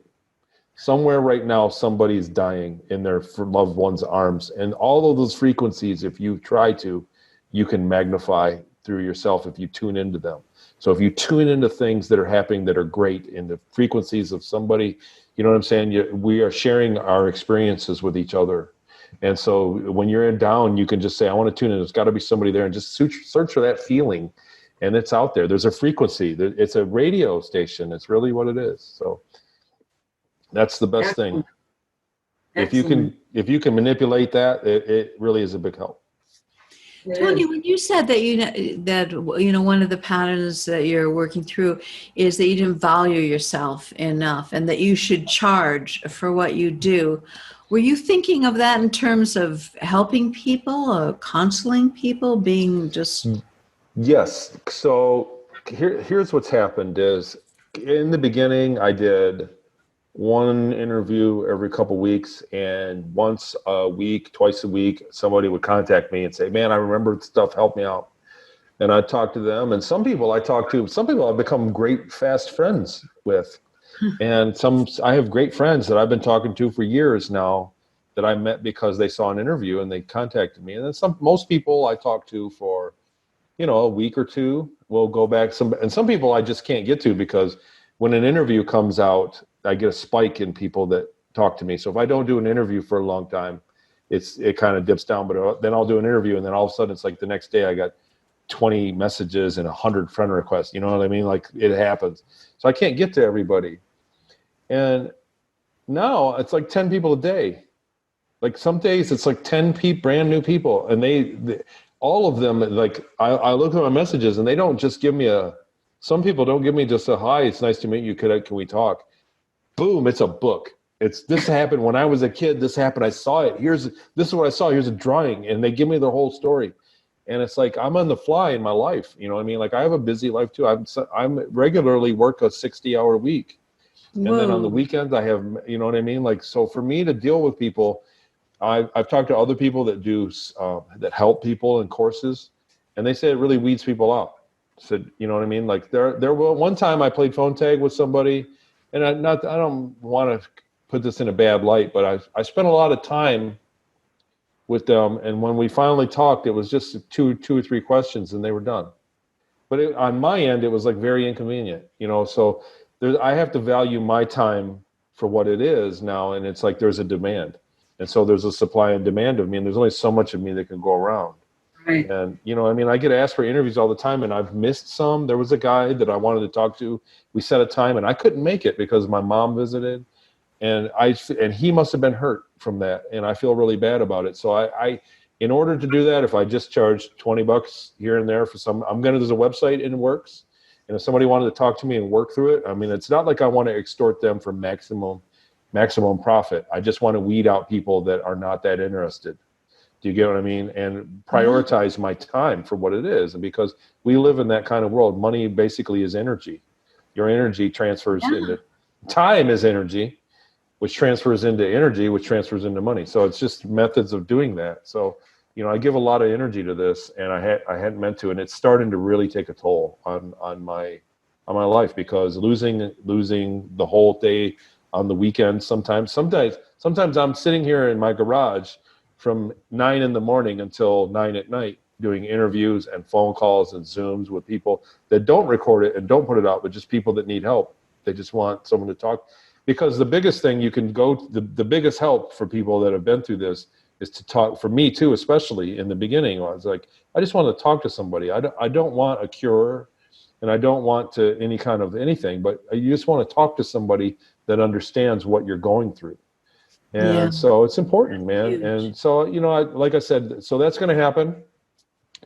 B: Somewhere right now, somebody's dying in their loved one's arms. And all of those frequencies, if you try to, you can magnify through yourself if you tune into them. So if you tune into things that are happening that are great in the frequencies of somebody, you know what I'm saying? We are sharing our experiences with each other. And so when you're in down, you can just say, I want to tune in. There's got to be somebody there, and just search for that feeling. And it's out there. There's a frequency. It's a radio station. It's really what it is. So that's the best thing. If you can manipulate that, it really is a big help.
C: Tony, when you said that one of the patterns that you're working through is that you didn't value yourself enough, and that you should charge for what you do, were you thinking of that in terms of helping people or counseling people, being just?
B: Yes. So here's what's happened is, in the beginning, I did one interview every couple weeks, and once a week, twice a week, somebody would contact me and say, man, I remember stuff, help me out. And I'd talk to them. And some people I've become great, fast friends with. And I have great friends that I've been talking to for years now that I met because they saw an interview and they contacted me. And then most people I talk to for a week or two, we'll go back. Some people I just can't get to, because when an interview comes out, I get a spike in people that talk to me. So if I don't do an interview for a long time, it kind of dips down. But then I'll do an interview, and then all of a sudden it's like the next day I got 20 messages and 100 friend requests. You know what I mean? Like, it happens. So I can't get to everybody. And now it's like 10 people a day. Like some days it's like 10 brand new people, and they all of them, like, I look at my messages, and they don't just give me some people don't give me just a hi, it's nice to meet you, can we talk? Boom, it's a book. This happened when I was a kid, this happened, I saw it, this is what I saw, here's a drawing, and they give me the whole story. And it's like, I'm on the fly in my life, you know what I mean? Like, I have a busy life too. I'm regularly work a 60-hour week. Whoa. And then on the weekends I have, you know what I mean? Like, so for me to deal with people, I've talked to other people that do that help people in courses, and they say it really weeds people out. So, you know what I mean? Like, one time I played phone tag with somebody, and I don't want to put this in a bad light, but I spent a lot of time with them, and when we finally talked, it was just two or three questions, and they were done. But on my end, it was like very inconvenient, So I have to value my time for what it is now, and it's like there's a demand. And so there's a supply and demand of me, and there's only so much of me that can go around.
A: Right.
B: And, I get asked for interviews all the time, and I've missed some. There was a guy that I wanted to talk to. We set a time, and I couldn't make it because my mom visited, and he must have been hurt from that, and I feel really bad about it. So I in order to do that, if I just charge $20 here and there for there's a website and it works. And if somebody wanted to talk to me and work through it, it's not like I want to extort them for maximum profit. I just want to weed out people that are not that interested. Do you get what I mean? And prioritize my time for what it is. And because we live in that kind of world, money basically is energy. Your energy transfers into time is energy, which transfers into energy, which transfers into money. So it's just methods of doing that. So, I give a lot of energy to this, and I hadn't meant to, and it's starting to really take a toll on my life, because losing the whole day on the weekends. Sometimes I'm sitting here in my garage from 9 a.m. until 9 p.m. doing interviews and phone calls and Zooms with people that don't record it and don't put it out, but just people that need help. They just want someone to talk. Because the biggest thing the biggest help for people that have been through this is to talk. For me too, especially in the beginning, I was like, I just want to talk to somebody. I don't want a cure, and I don't want any kind of anything, but you just want to talk to somebody that understands what you're going through. And so it's important, man.
C: Huge.
B: And so, like I said, so that's going to happen.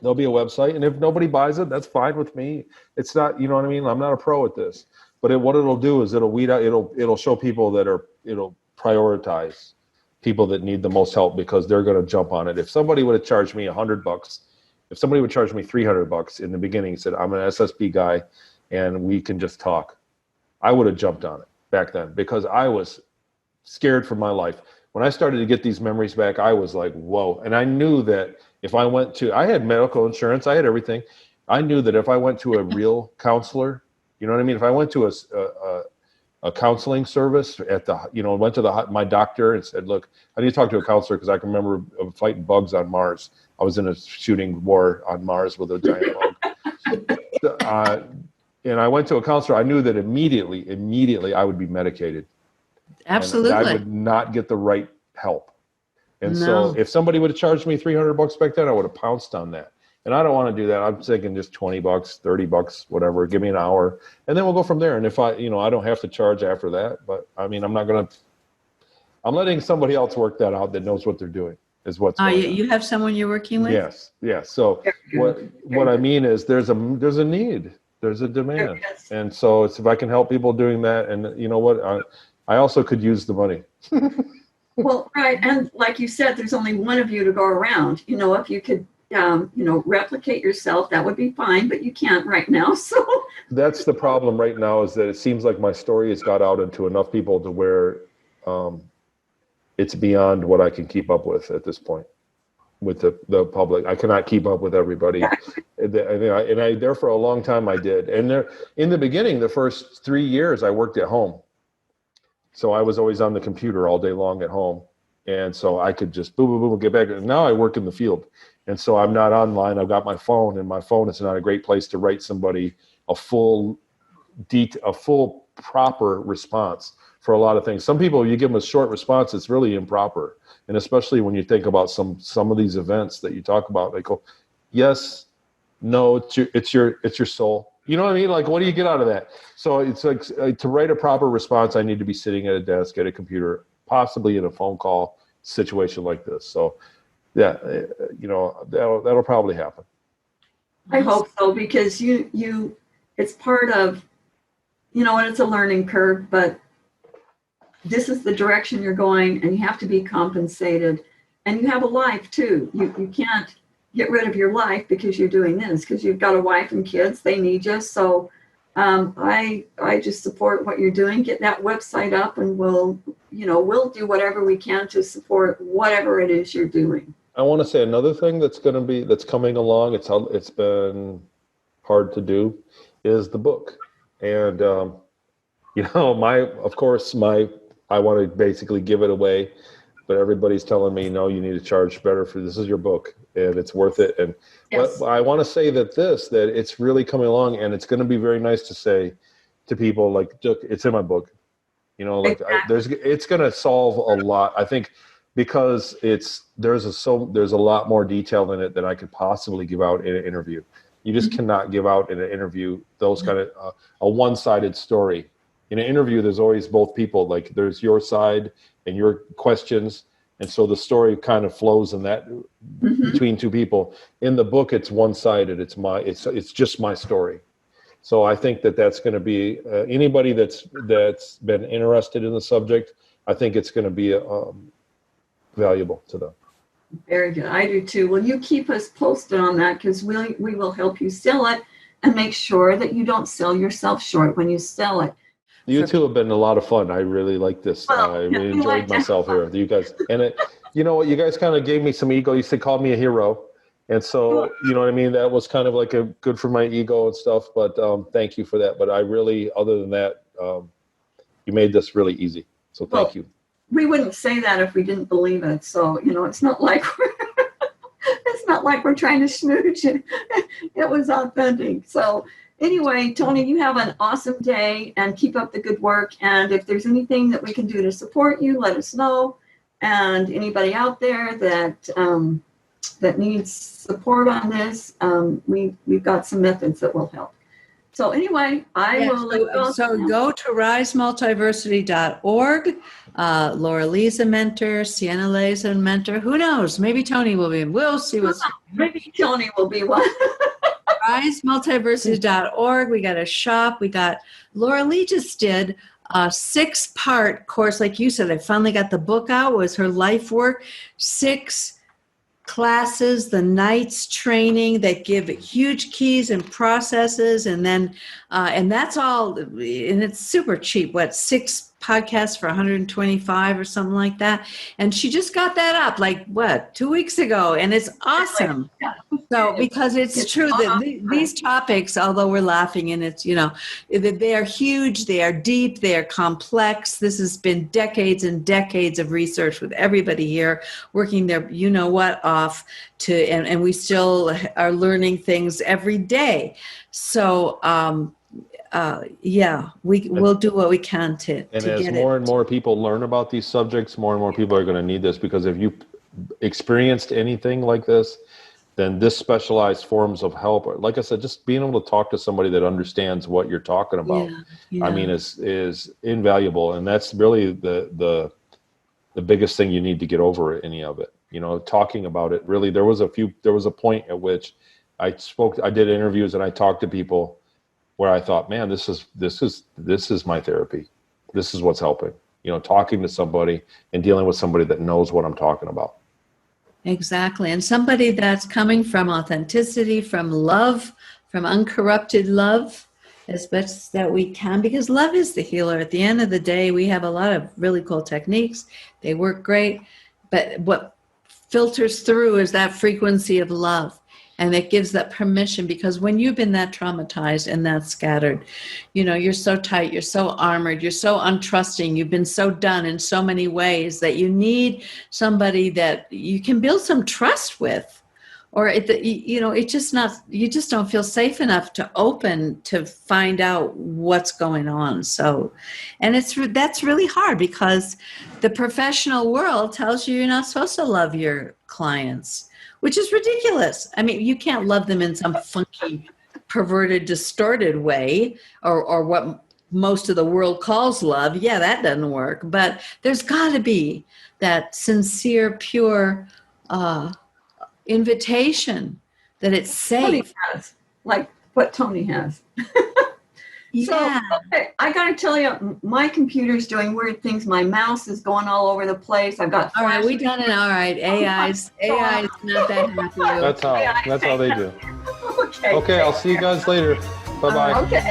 B: There'll be a website, and if nobody buys it, that's fine with me. It's not, you know what I mean? I'm not a pro at this, but what it'll do is it'll weed out, it'll show people it'll prioritize people that need the most help, because they're going to jump on it. If somebody would have charged me $100, if somebody would charge me $300 in the beginning and said, I'm an SSP guy and we can just talk, I would have jumped on it back then, because I was scared for my life. When I started to get these memories back, I was like, whoa. And I knew that if I I had medical insurance, I had everything. I knew that if I went to a real counselor, you know what I mean? If I went to a counseling service went to my doctor and said, look, I need to talk to a counselor, because I can remember fighting bugs on Mars. I was in a shooting war on Mars with a giant bug. And I went to a counselor. I knew that immediately I would be medicated.
C: Absolutely.
B: And I would not get the right help. And so if somebody would have charged me $300 back then, I would have pounced on that. And I don't want to do that. I'm thinking just $20, $30, whatever. Give me an hour, and then we'll go from there. And if I don't have to charge after that, but I mean, I'm letting somebody else work that out that knows what they're doing, is what's going on.
C: You have someone you're working with?
B: Yes. So what I mean is there's a need, there's a demand. And so it's, if I can help people doing that, and you know what, I also could use the money.
A: Well, right. And like you said, there's only one of you to go around. If you could, replicate yourself, that would be fine, but you can't right now. So
B: that's the problem right now, is that it seems like my story has got out into enough people to where it's beyond what I can keep up with at this point with the public. I cannot keep up with everybody. And there for a long time I did. And there, in the beginning, the first 3 years I worked at home. So I was always on the computer all day long at home. And so I could just boom, boom, boom, get back. And now I work in the field. And so I'm not online. I've got my phone, and my phone is not a great place to write somebody a full proper response for a lot of things. Some people, you give them a short response, it's really improper. And especially when you think about some of these events that you talk about, they go, yes, no, it's your soul. You know what I mean? Like, what do you get out of that? So it's like, to write a proper response, I need to be sitting at a desk, at a computer, possibly in a phone call situation like this. So yeah, that'll probably happen.
A: I hope so, because it's part of, and it's a learning curve, but this is the direction you're going, and you have to be compensated, and you have a life too. You can't get rid of your life because you're doing this, because you've got a wife and kids, they need you. So I just support what you're doing. Get that website up, and we'll do whatever we can to support whatever it is you're doing.
B: I want to say another thing that's coming along. It's been hard to do, is the book. And I want to basically give it away, but everybody's telling me, no, you need to charge better for this. Is your book, and it's worth it. And yes. But I want to say that it's really coming along, and it's going to be very nice to say to people, like, look, it's in my book. Exactly. It's going to solve a lot, I think, because there's a lot more detail in it than I could possibly give out in an interview. You just cannot give out in an interview those kind of a one-sided story. In an interview, there's always both people. Like, there's your side and your questions, and so the story kind of flows in that between two people. In the book, it's one-sided. It's just my story. So I think that's going to be anybody that's been interested in the subject. I think it's going to be valuable to them.
A: Very good. I do too. Well, you keep us posted on that, because we will help you sell it and make sure that you don't sell yourself short when you sell it.
B: You two have been a lot of fun. I really like this. I really enjoyed myself here with you guys. And you know what? You guys kind of gave me some ego. You called me a hero. And so, you know what I mean? That was kind of like good for my ego and stuff. But thank you for that. But I really, other than that, you made this really easy. So thank you.
A: We wouldn't say that if we didn't believe it. So, it's not like we're trying to smooch it. It was authentic. So anyway, Tony, you have an awesome day, and keep up the good work. And if there's anything that we can do to support you, let us know. And anybody out there that needs support on this, we've got some methods that will help. So anyway, I will.
C: So go to risemultiversity.org. Laura Lee's a mentor. Sienna Lee's a mentor. Who knows? Maybe Tony will be. We'll see what's.
A: Maybe Tony will be one.
C: risemultiversity.org. We got a shop. We got Laura Lee just did a 6-part course, like you said. I finally got the book out. It was her life work. 6 classes, the Knights training that give huge keys and processes, and then and that's all, and it's super cheap. 6 podcasts for $125 or something like that, and she just got that up 2 weeks ago, and it's awesome. So because it's true that these topics, although we're laughing, and it's they are huge, they are deep, they are complex. This has been decades and decades of research with everybody here working their off to, and we still are learning things every day. So we'll do what we can to
B: and
C: to
B: as
C: get
B: more
C: it.
B: and more people learn about these subjects, more and more people are going to need this, because if you experienced anything like this, then this specialized forms of help, like I said, just being able to talk to somebody that understands what you're talking about, I mean, is invaluable. And that's really the biggest thing you need to get over any of it. Talking about it, really, there was a point at which I did interviews and I talked to people where I thought, man, this is my therapy. This is what's helping, talking to somebody and dealing with somebody that knows what I'm talking about.
C: Exactly. And somebody that's coming from authenticity, from love, from uncorrupted love, as best that we can, because love is the healer. At the end of the day, we have a lot of really cool techniques. They work great. But what filters through is that frequency of love. And it gives that permission, because when you've been that traumatized and that scattered, you're so tight, you're so armored, you're so untrusting, you've been so done in so many ways that you need somebody that you can build some trust with, or you just don't feel safe enough to open to find out what's going on. So, and that's really hard, because the professional world tells you you're not supposed to love your clients, which is ridiculous. I mean, you can't love them in some funky, perverted, distorted way, or what most of the world calls love. Yeah, that doesn't work. But there's got to be that sincere, pure invitation that it's safe.
A: Tony has, like what Tony has.
C: Yeah.
A: So, okay, I got to tell you, my computer's doing weird things. My mouse is going all over the place. I've got.
C: All right, we done it. All right, AI's not that happy.
B: That's how they do.
A: Okay.
B: Okay, I'll see you guys later. Bye-bye.
A: Okay.